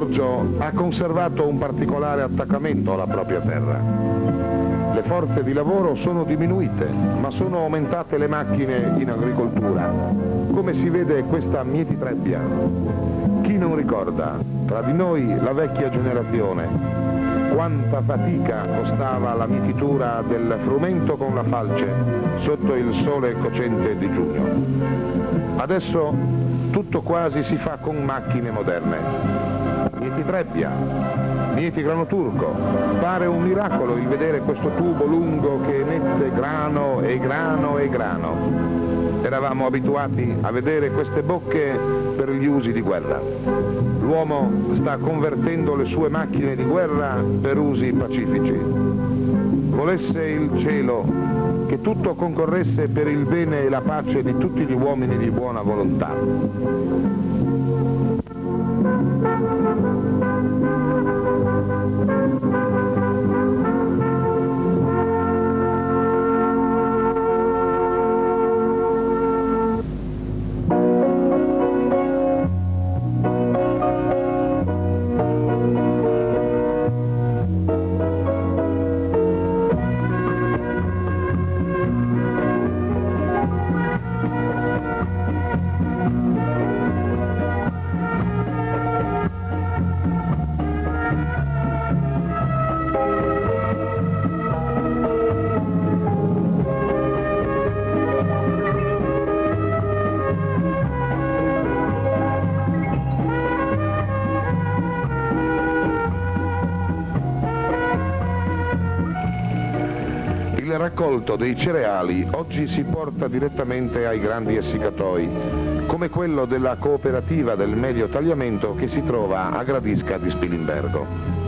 Giorgio ha conservato un particolare attaccamento alla propria terra. Le forze di lavoro sono diminuite, ma sono aumentate le macchine in agricoltura, come si vede questa mietitrebbia. Chi non ricorda, tra di noi la vecchia generazione, quanta fatica costava la mietitura del frumento con la falce sotto il sole cocente di giugno. Adesso tutto quasi si fa con macchine moderne. Mietitrebbia, mieti grano turco, pare un miracolo il vedere questo tubo lungo che emette grano e grano e grano. Eravamo abituati a vedere queste bocche per gli usi di guerra. L'uomo sta convertendo le sue macchine di guerra per usi pacifici. Volesse il cielo che tutto concorresse per il bene e la pace di tutti gli uomini di buona volontà. Il raccolto dei cereali oggi si porta direttamente ai grandi essiccatoi, come quello della cooperativa del medio tagliamento che si trova a Gradisca di Spilimbergo.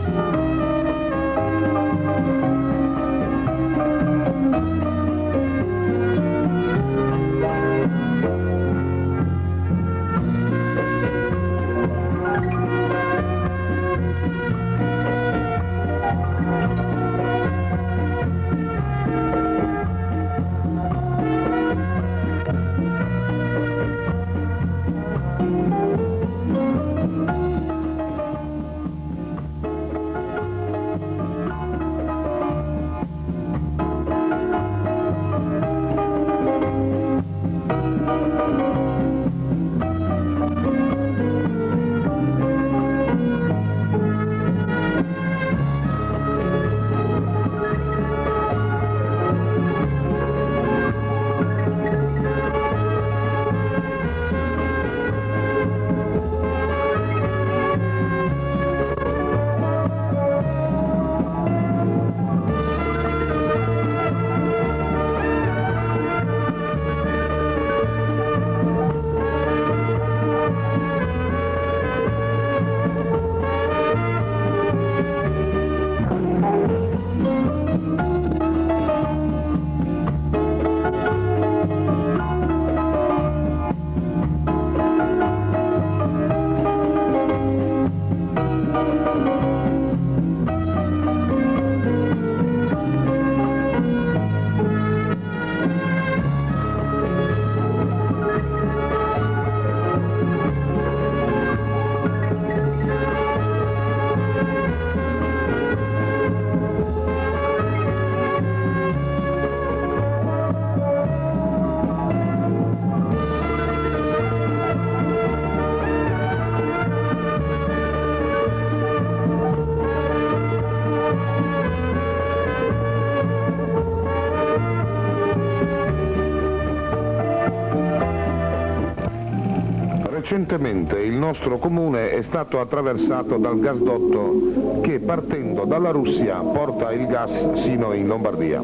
Recentemente il nostro comune è stato attraversato dal gasdotto che partendo dalla Russia porta il gas sino in Lombardia.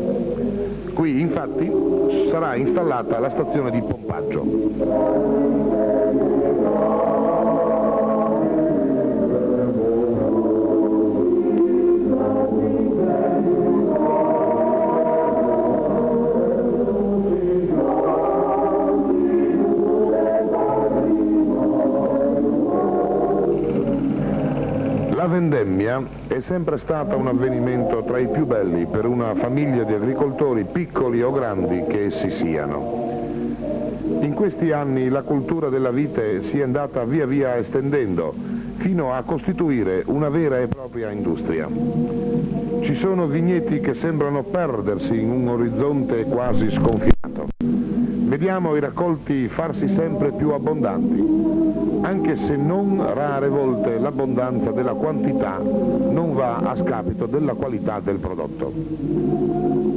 Qui infatti sarà installata la stazione di pompaggio. La vendemmia è sempre stata un avvenimento tra i più belli per una famiglia di agricoltori, piccoli o grandi che essi siano. In questi anni la cultura della vite si è andata via via estendendo fino a costituire una vera e propria industria. Ci sono vigneti che sembrano perdersi in un orizzonte quasi sconfinato. Vediamo i raccolti farsi sempre più abbondanti, anche se non rare volte l'abbondanza della quantità non va a scapito della qualità del prodotto.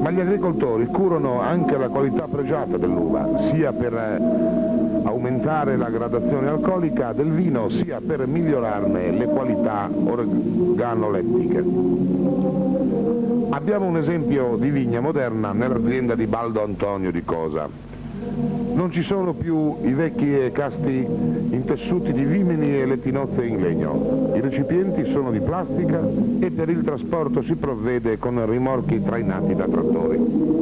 Ma gli agricoltori curano anche la qualità pregiata dell'uva, sia per aumentare la gradazione alcolica del vino, sia per migliorarne le qualità organolettiche. Abbiamo un esempio di vigna moderna nell'azienda di Baldo Antonio di Cosa. Non ci sono più i vecchi e casti intessuti di vimini e le tinozze in legno. I recipienti sono di plastica e per il trasporto si provvede con rimorchi trainati da trattori.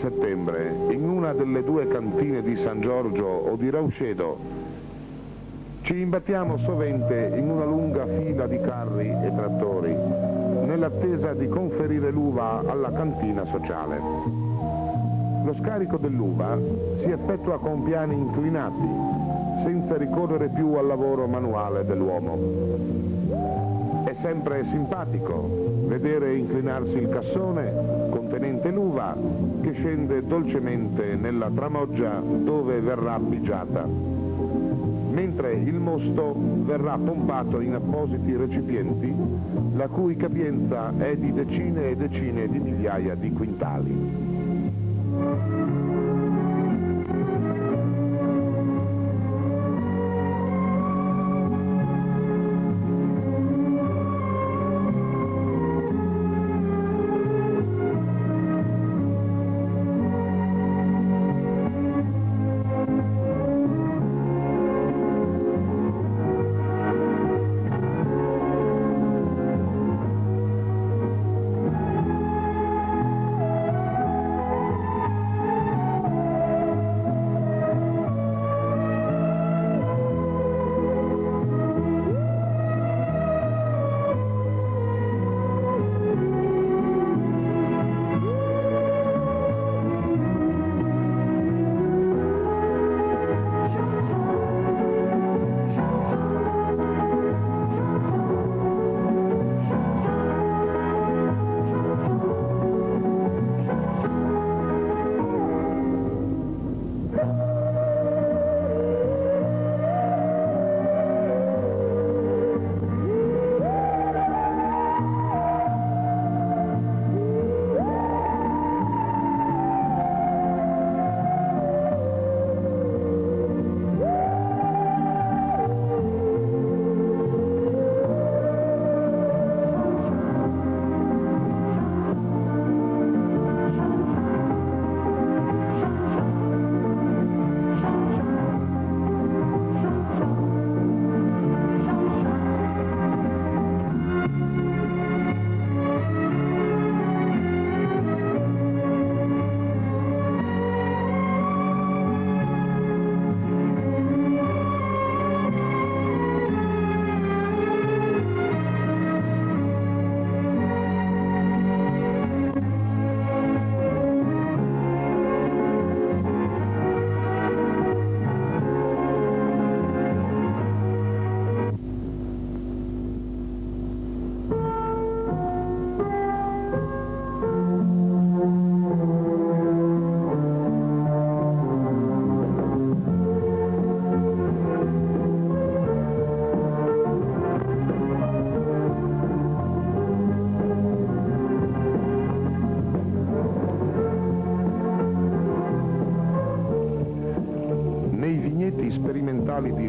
Settembre, in una delle due cantine di San Giorgio o di Raucedo, ci imbattiamo sovente in una lunga fila di carri e trattori, nell'attesa di conferire l'uva alla cantina sociale. Lo scarico dell'uva si effettua con piani inclinati, senza ricorrere più al lavoro manuale dell'uomo. È sempre simpatico vedere inclinarsi il cassone contenente l'uva che scende dolcemente nella tramoggia dove verrà pigiata, mentre il mosto verrà pompato in appositi recipienti la cui capienza è di decine e decine di migliaia di quintali.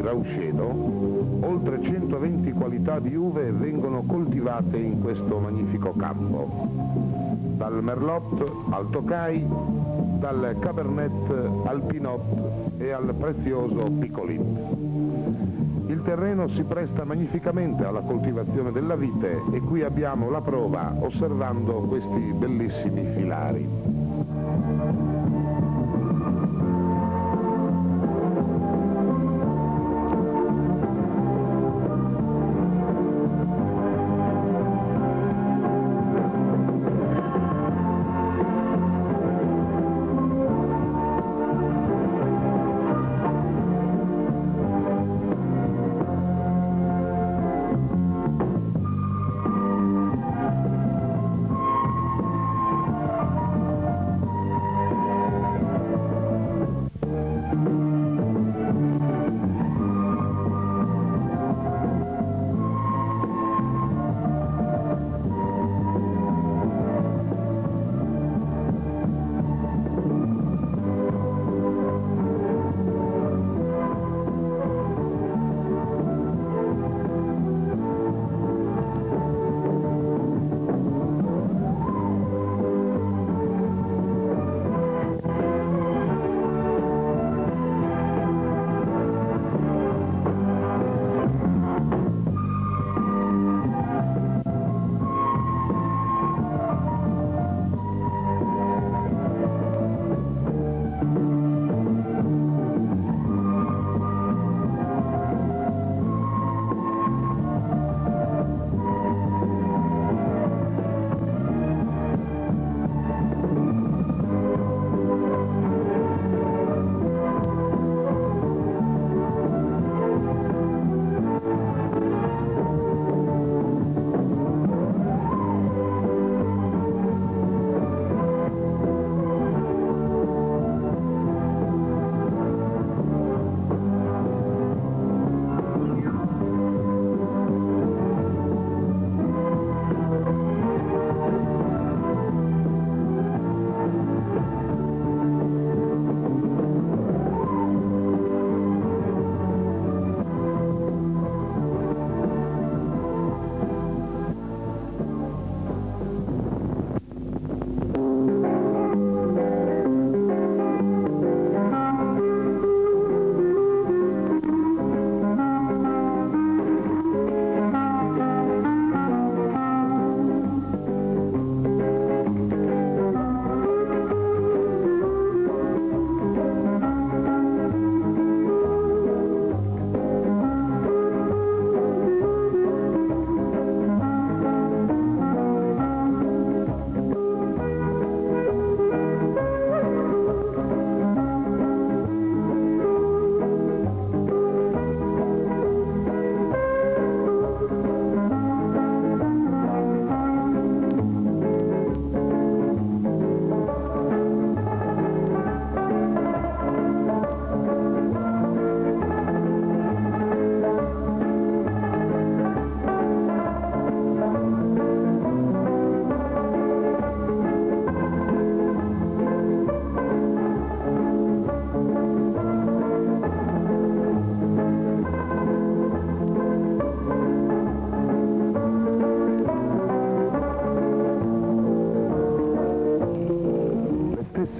Rauscedo, oltre 120 qualità di uve vengono coltivate in questo magnifico campo, dal Merlot al Tokai, dal Cabernet al Pinot e al prezioso Picolin. Il terreno si presta magnificamente alla coltivazione della vite e qui abbiamo la prova osservando questi bellissimi filari.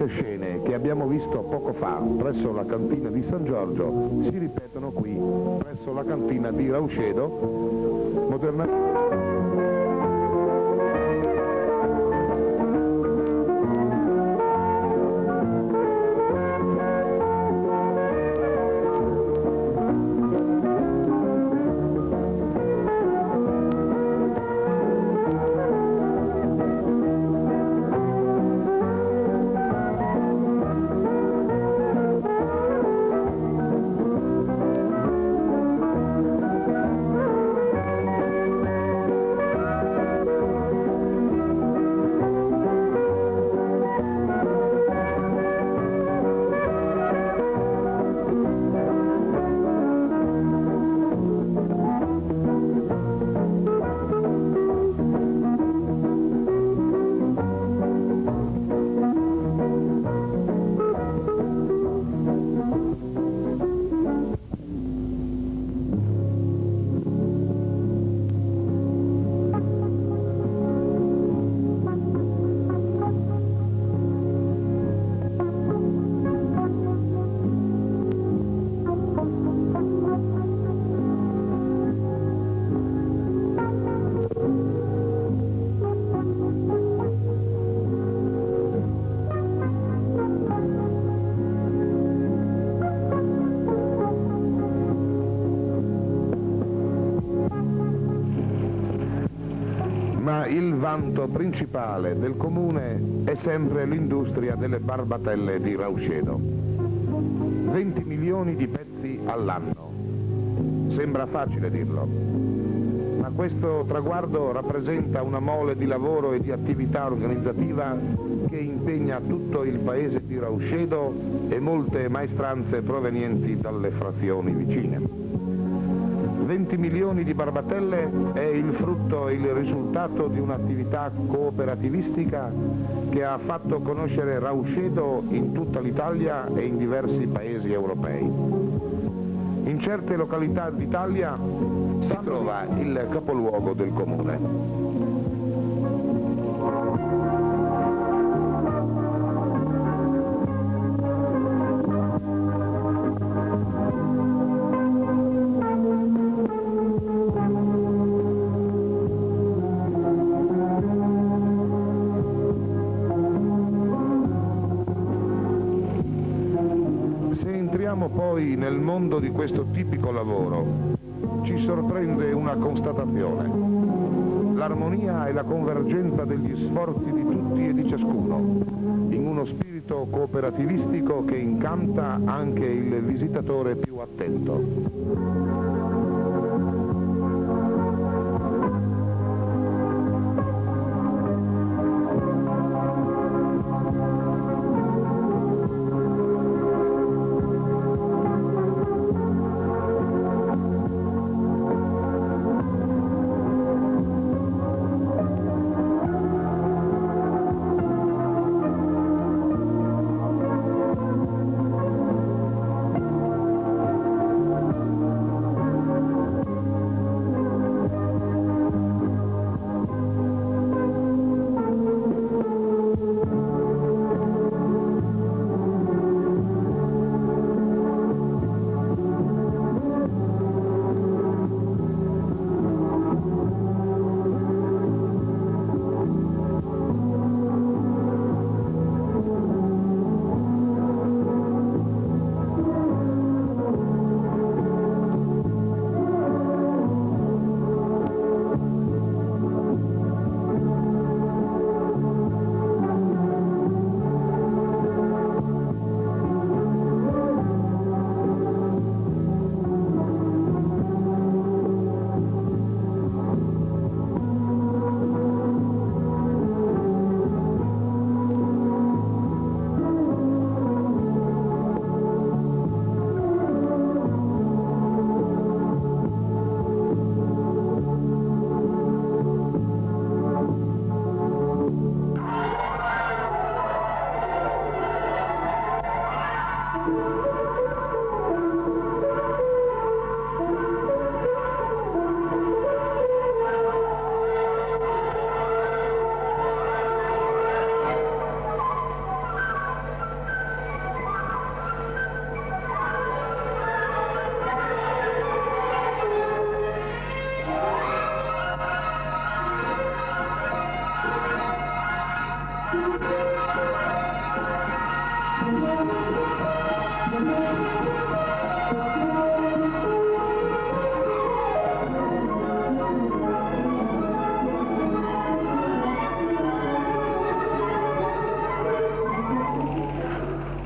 Scene che abbiamo visto poco fa presso la cantina di San Giorgio si ripetono qui presso la cantina di Rauscedo, modernamente. Ma il vanto principale del comune è sempre l'industria delle barbatelle di Rauscedo. 20 milioni di pezzi all'anno. Sembra facile dirlo, ma questo traguardo rappresenta una mole di lavoro e di attività organizzativa che impegna tutto il paese di Rauscedo e molte maestranze provenienti dalle frazioni vicine. 20 milioni di barbatelle è il frutto e il risultato di un'attività cooperativistica che ha fatto conoscere Rauscedo in tutta l'Italia e in diversi paesi europei. In certe località d'Italia si trova il capoluogo del comune. Poi nel mondo di questo tipico lavoro ci sorprende una constatazione: l'armonia e la convergenza degli sforzi di tutti e di ciascuno, in uno spirito cooperativistico che incanta anche il visitatore più attento.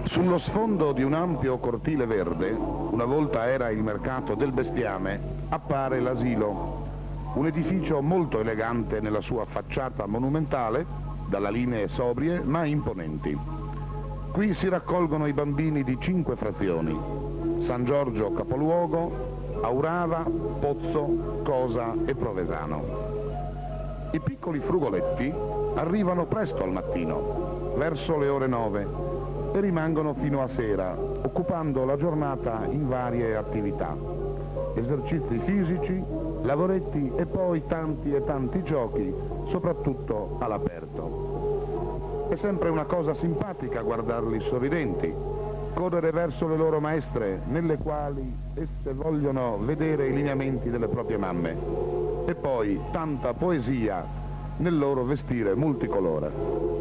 Sullo sfondo di un ampio cortile verde, una volta era il mercato del bestiame, appare l'asilo, un edificio molto elegante nella sua facciata monumentale, dalle linee sobrie ma imponenti. Qui si raccolgono i bambini di 5 frazioni: San Giorgio capoluogo, Aurava, Pozzo, Cosa e Provesano. I piccoli frugoletti arrivano presto al mattino, verso le ore 9, e rimangono fino a sera, occupando la giornata in varie attività: esercizi fisici, lavoretti e poi tanti e tanti giochi, soprattutto all'aperto. È sempre una cosa simpatica guardarli sorridenti, correre verso le loro maestre, nelle quali esse vogliono vedere i lineamenti delle proprie mamme, e poi tanta poesia nel loro vestire multicolore.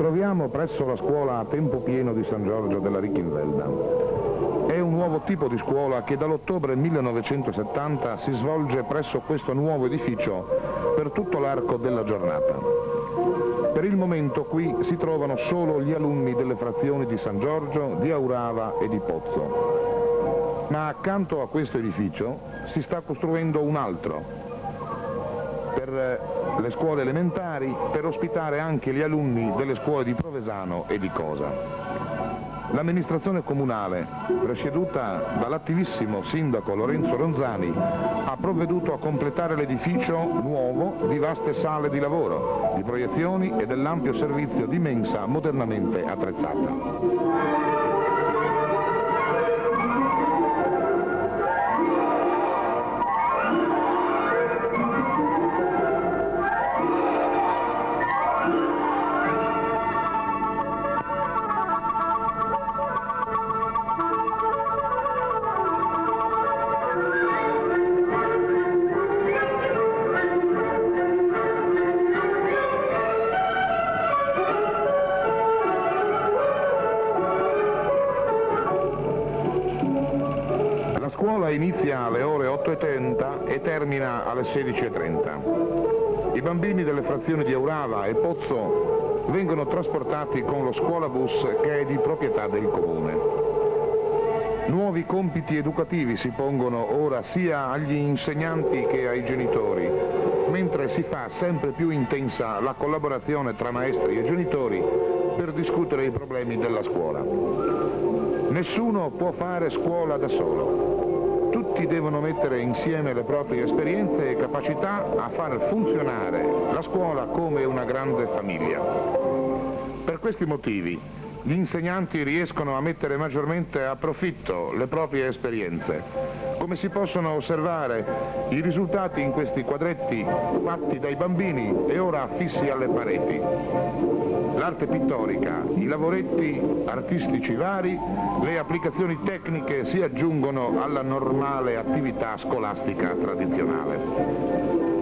troviamo presso la scuola a tempo pieno di San Giorgio della Richinvelda. È un nuovo tipo di scuola che dall'ottobre 1970 si svolge presso questo nuovo edificio per tutto l'arco della giornata. Per il momento qui si trovano solo gli alunni delle frazioni di San Giorgio, di Aurava e di Pozzo. Ma accanto a questo edificio si sta costruendo un altro, per le scuole elementari, per ospitare anche gli alunni delle scuole di Provesano e di Cosa. L'amministrazione comunale, presieduta dall'attivissimo sindaco Lorenzo Ronzani, ha provveduto a completare l'edificio nuovo di vaste sale di lavoro, di proiezioni e dell'ampio servizio di mensa modernamente attrezzata. La scuola inizia alle ore 8:30 e termina alle 16:30. I bambini delle frazioni di Aurava e Pozzo vengono trasportati con lo scuolabus che è di proprietà del comune. Nuovi compiti educativi si pongono ora sia agli insegnanti che ai genitori, mentre si fa sempre più intensa la collaborazione tra maestri e genitori per discutere i problemi della scuola. Nessuno può fare scuola da solo. Tutti devono mettere insieme le proprie esperienze e capacità a far funzionare la scuola come una grande famiglia. Per questi motivi gli insegnanti riescono a mettere maggiormente a profitto le proprie esperienze. Come si possono osservare, i risultati in questi quadretti fatti dai bambini e ora affissi alle pareti. L'arte pittorica, i lavoretti artistici vari, le applicazioni tecniche si aggiungono alla normale attività scolastica tradizionale.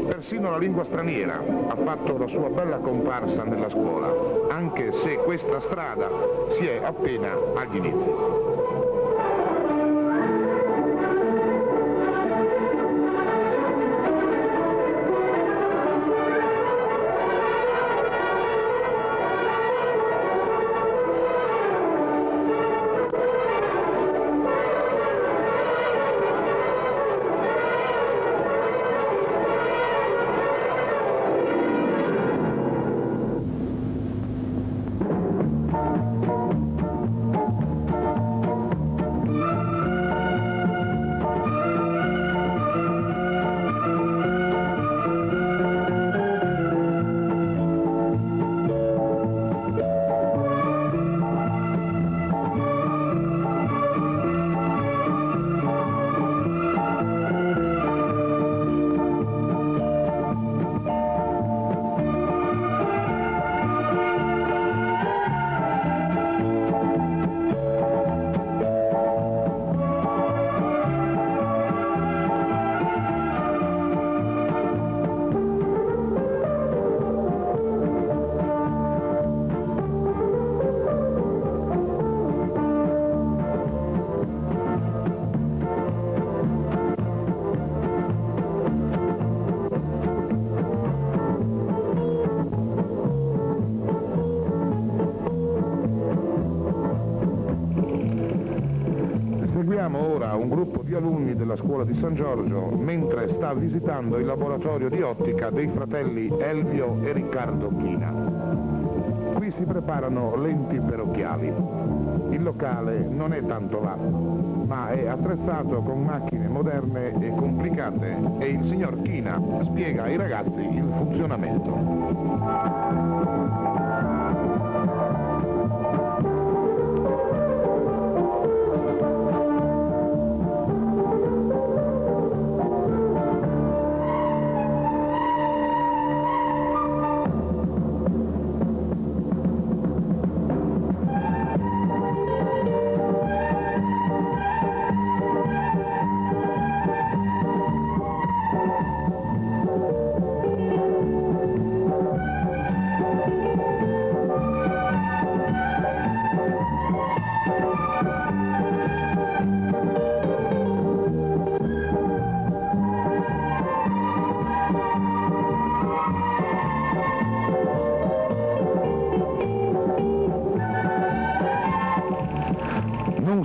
Persino la lingua straniera ha fatto la sua bella comparsa nella scuola, anche se questa strada si è appena agli inizi. Seguiamo ora un gruppo di alunni della scuola di San Giorgio mentre sta visitando il laboratorio di ottica dei fratelli Elvio e Riccardo China. Qui si preparano lenti per occhiali. Il locale non è tanto vasto, ma è attrezzato con macchine moderne e complicate e il signor China spiega ai ragazzi il funzionamento.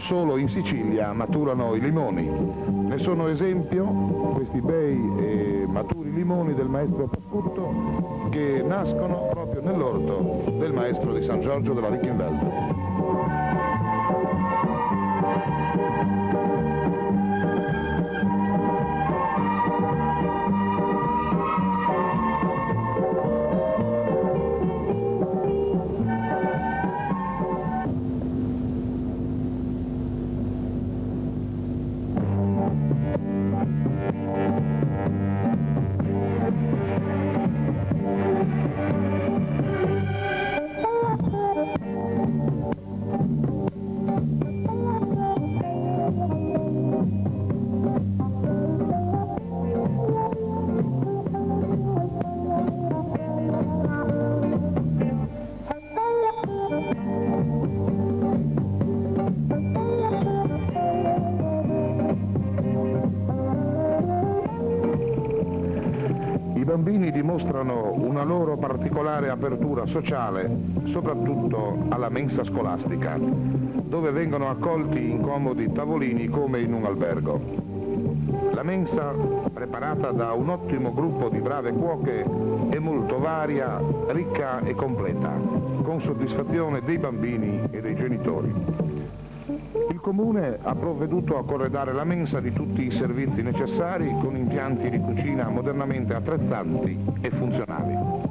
solo in Sicilia maturano i limoni. Ne sono esempio questi bei e maturi limoni del maestro Pascutto, che nascono proprio nell'orto del maestro di San Giorgio della Richenwald. I bambini dimostrano una loro particolare apertura sociale, soprattutto alla mensa scolastica, dove vengono accolti in comodi tavolini come in un albergo. La mensa, preparata da un ottimo gruppo di brave cuoche, è molto varia, ricca e completa, con soddisfazione dei bambini e dei genitori. Il Comune ha provveduto a corredare la mensa di tutti i servizi necessari con impianti di cucina modernamente attrezzanti e funzionali.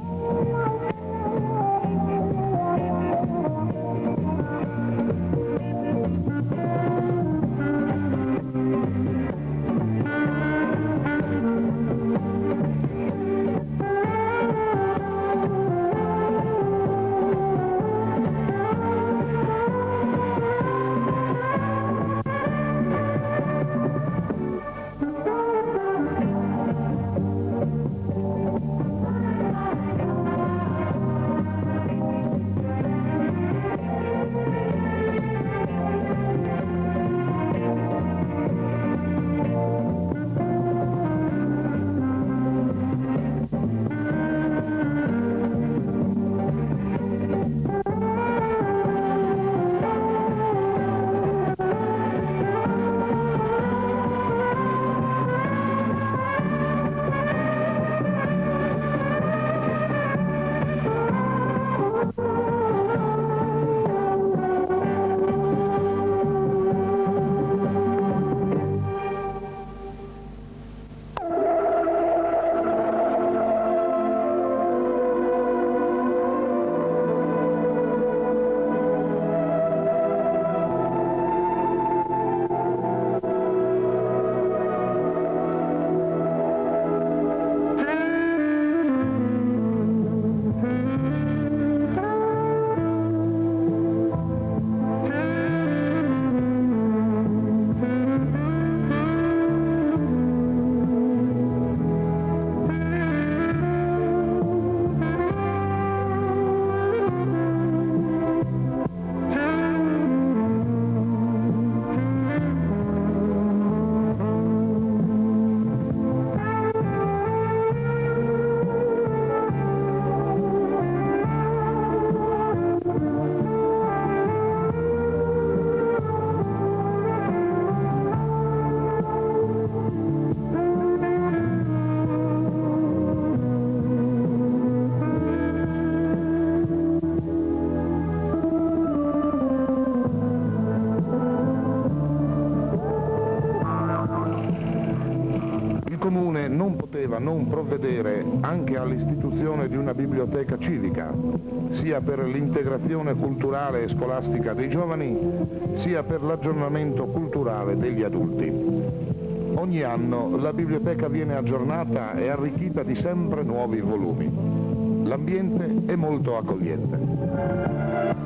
Comune non poteva non provvedere anche all'istituzione di una biblioteca civica, sia per l'integrazione culturale e scolastica dei giovani, sia per l'aggiornamento culturale degli adulti. Ogni anno la biblioteca viene aggiornata e arricchita di sempre nuovi volumi. L'ambiente è molto accogliente.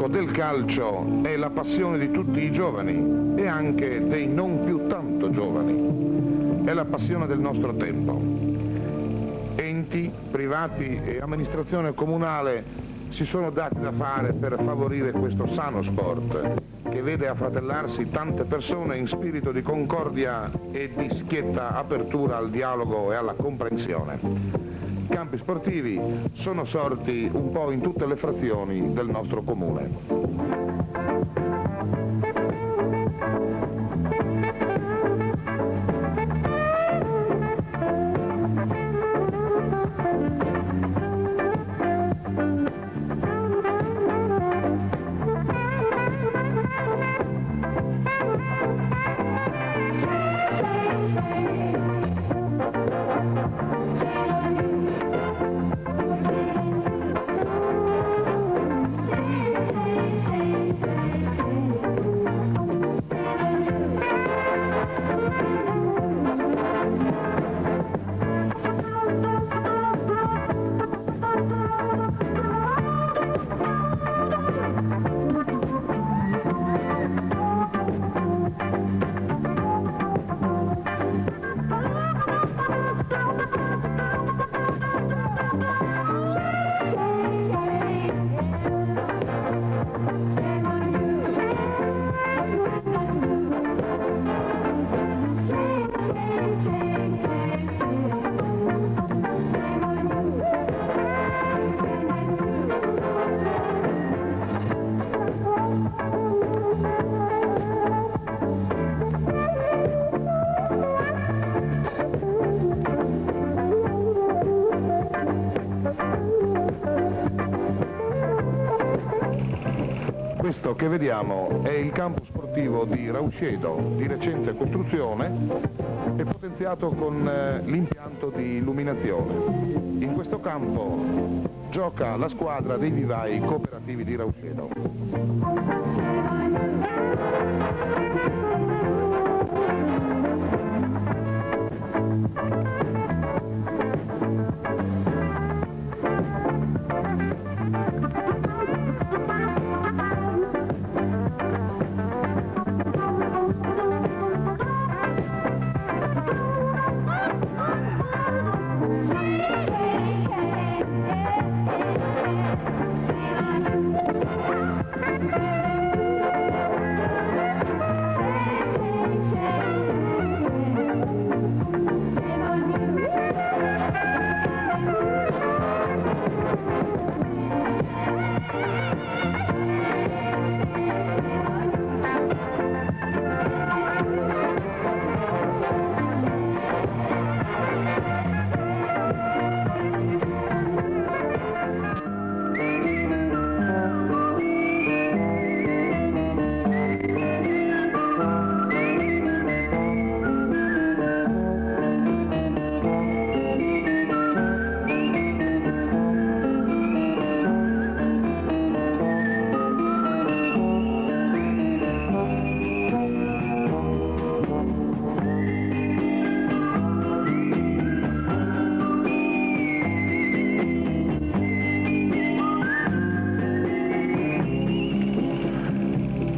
gioco del calcio è la passione di tutti i giovani e anche dei non più tanto giovani. È la passione del nostro tempo. Enti, privati e amministrazione comunale si sono dati da fare per favorire questo sano sport che vede affratellarsi tante persone in spirito di concordia e di schietta apertura al dialogo e alla comprensione. I campi sportivi sono sorti un po' in tutte le frazioni del nostro comune. Questo che vediamo è il campo sportivo di Rauscedo, di recente costruzione e potenziato con l'impianto di illuminazione. In questo campo gioca la squadra dei vivai cooperativi di Rauscedo.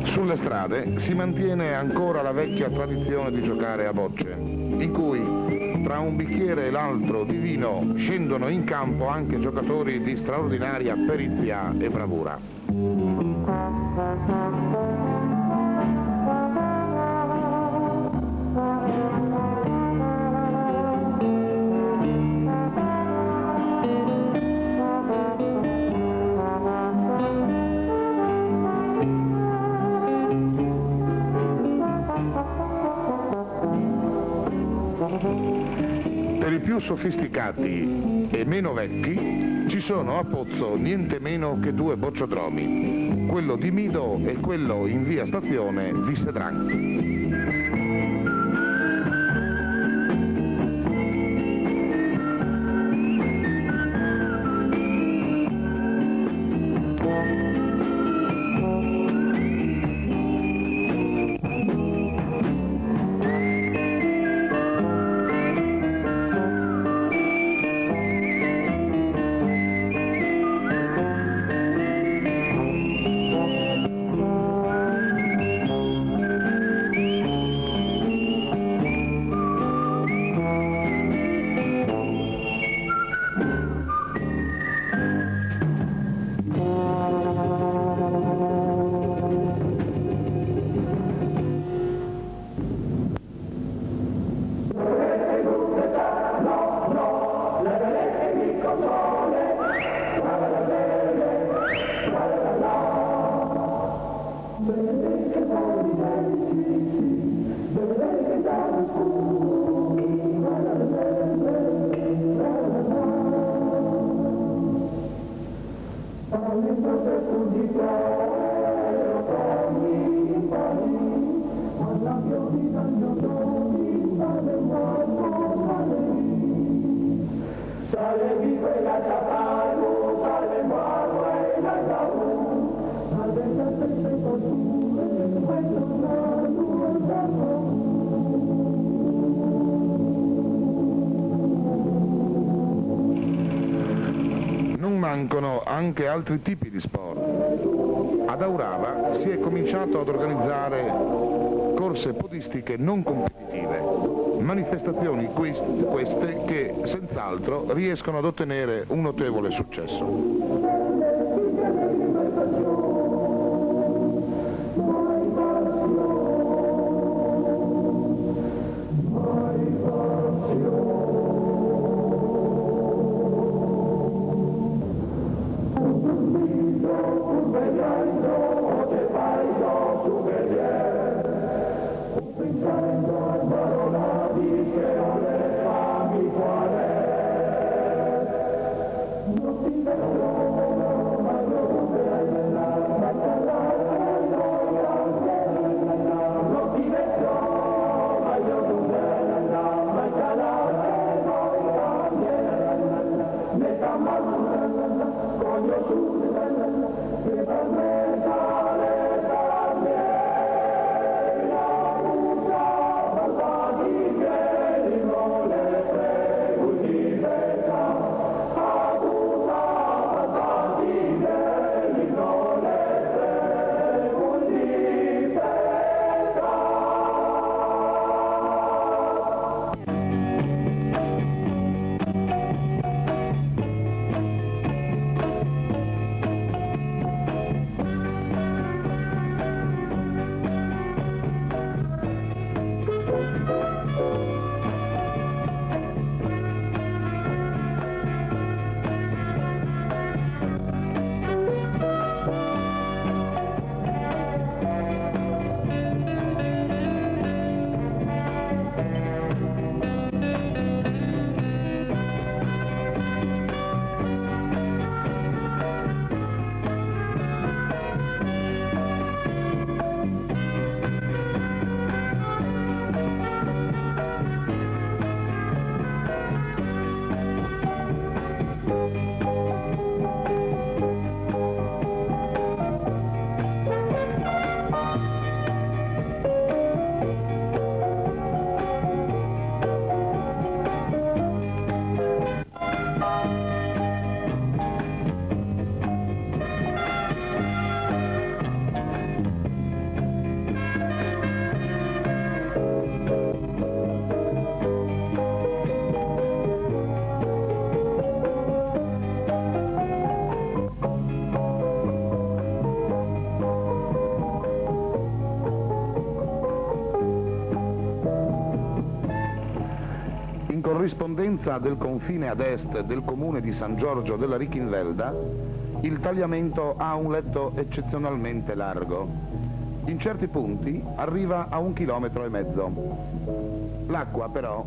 Sulle strade si mantiene ancora la vecchia tradizione di giocare a bocce, in cui tra un bicchiere e l'altro di vino scendono in campo anche giocatori di straordinaria perizia e bravura. Per i più sofisticati e meno vecchi ci sono a Pozzo niente meno che due bocciodromi, quello di Mido e quello in via Stazione di Sedran. Non mancano anche altri tipi di sport. Ad Aurava si è cominciato ad organizzare corse podistiche non competitive, manifestazioni queste che senz'altro riescono ad ottenere un notevole successo. In corrispondenza del confine ad est del comune di San Giorgio della Richinvelda, il tagliamento ha un letto eccezionalmente largo. In certi punti arriva a 1,5 km. L'acqua però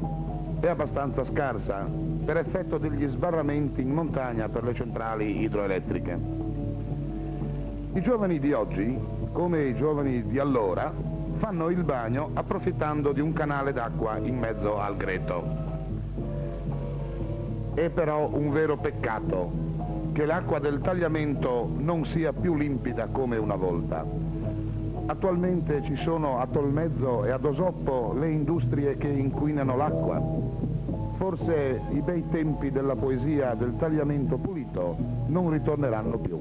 è abbastanza scarsa per effetto degli sbarramenti in montagna per le centrali idroelettriche. I giovani di oggi, come i giovani di allora, fanno il bagno approfittando di un canale d'acqua in mezzo al greto. È però un vero peccato che l'acqua del tagliamento non sia più limpida come una volta. Attualmente ci sono a Tolmezzo e ad Osoppo le industrie che inquinano l'acqua. Forse i bei tempi della poesia del tagliamento pulito non ritorneranno più.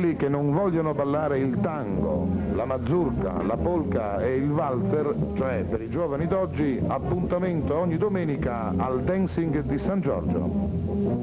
quelli che non vogliono ballare il tango, la mazurka, la polka e il valzer, cioè per i giovani d'oggi, appuntamento ogni domenica al Dancing di San Giorgio.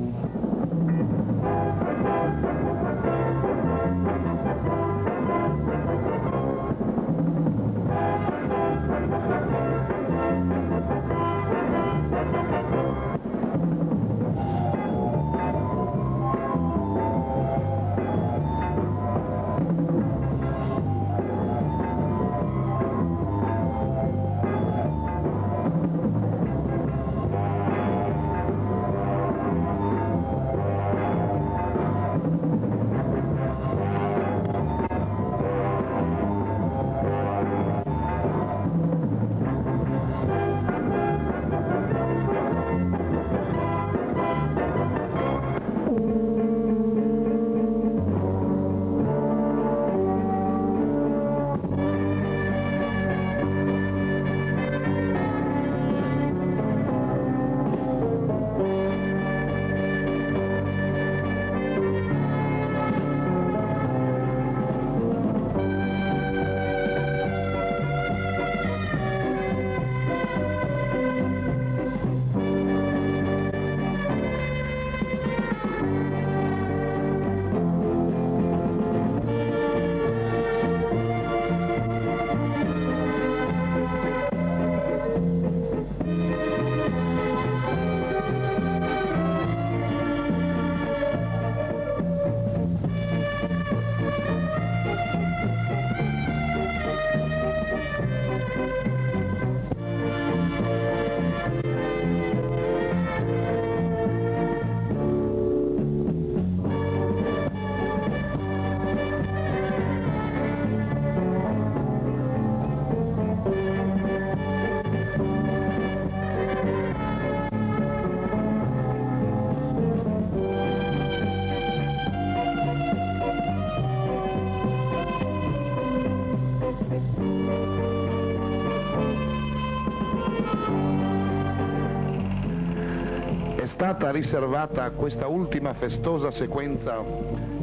È stata riservata questa ultima festosa sequenza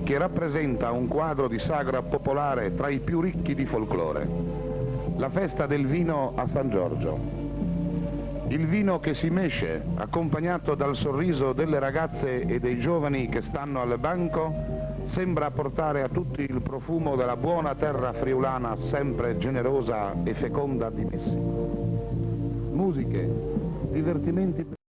che rappresenta un quadro di sagra popolare tra i più ricchi di folklore, la festa del vino a San Giorgio. Il vino che si mesce, accompagnato dal sorriso delle ragazze e dei giovani che stanno al banco, sembra portare a tutti il profumo della buona terra friulana, sempre generosa e feconda di Messico. Musiche, divertimenti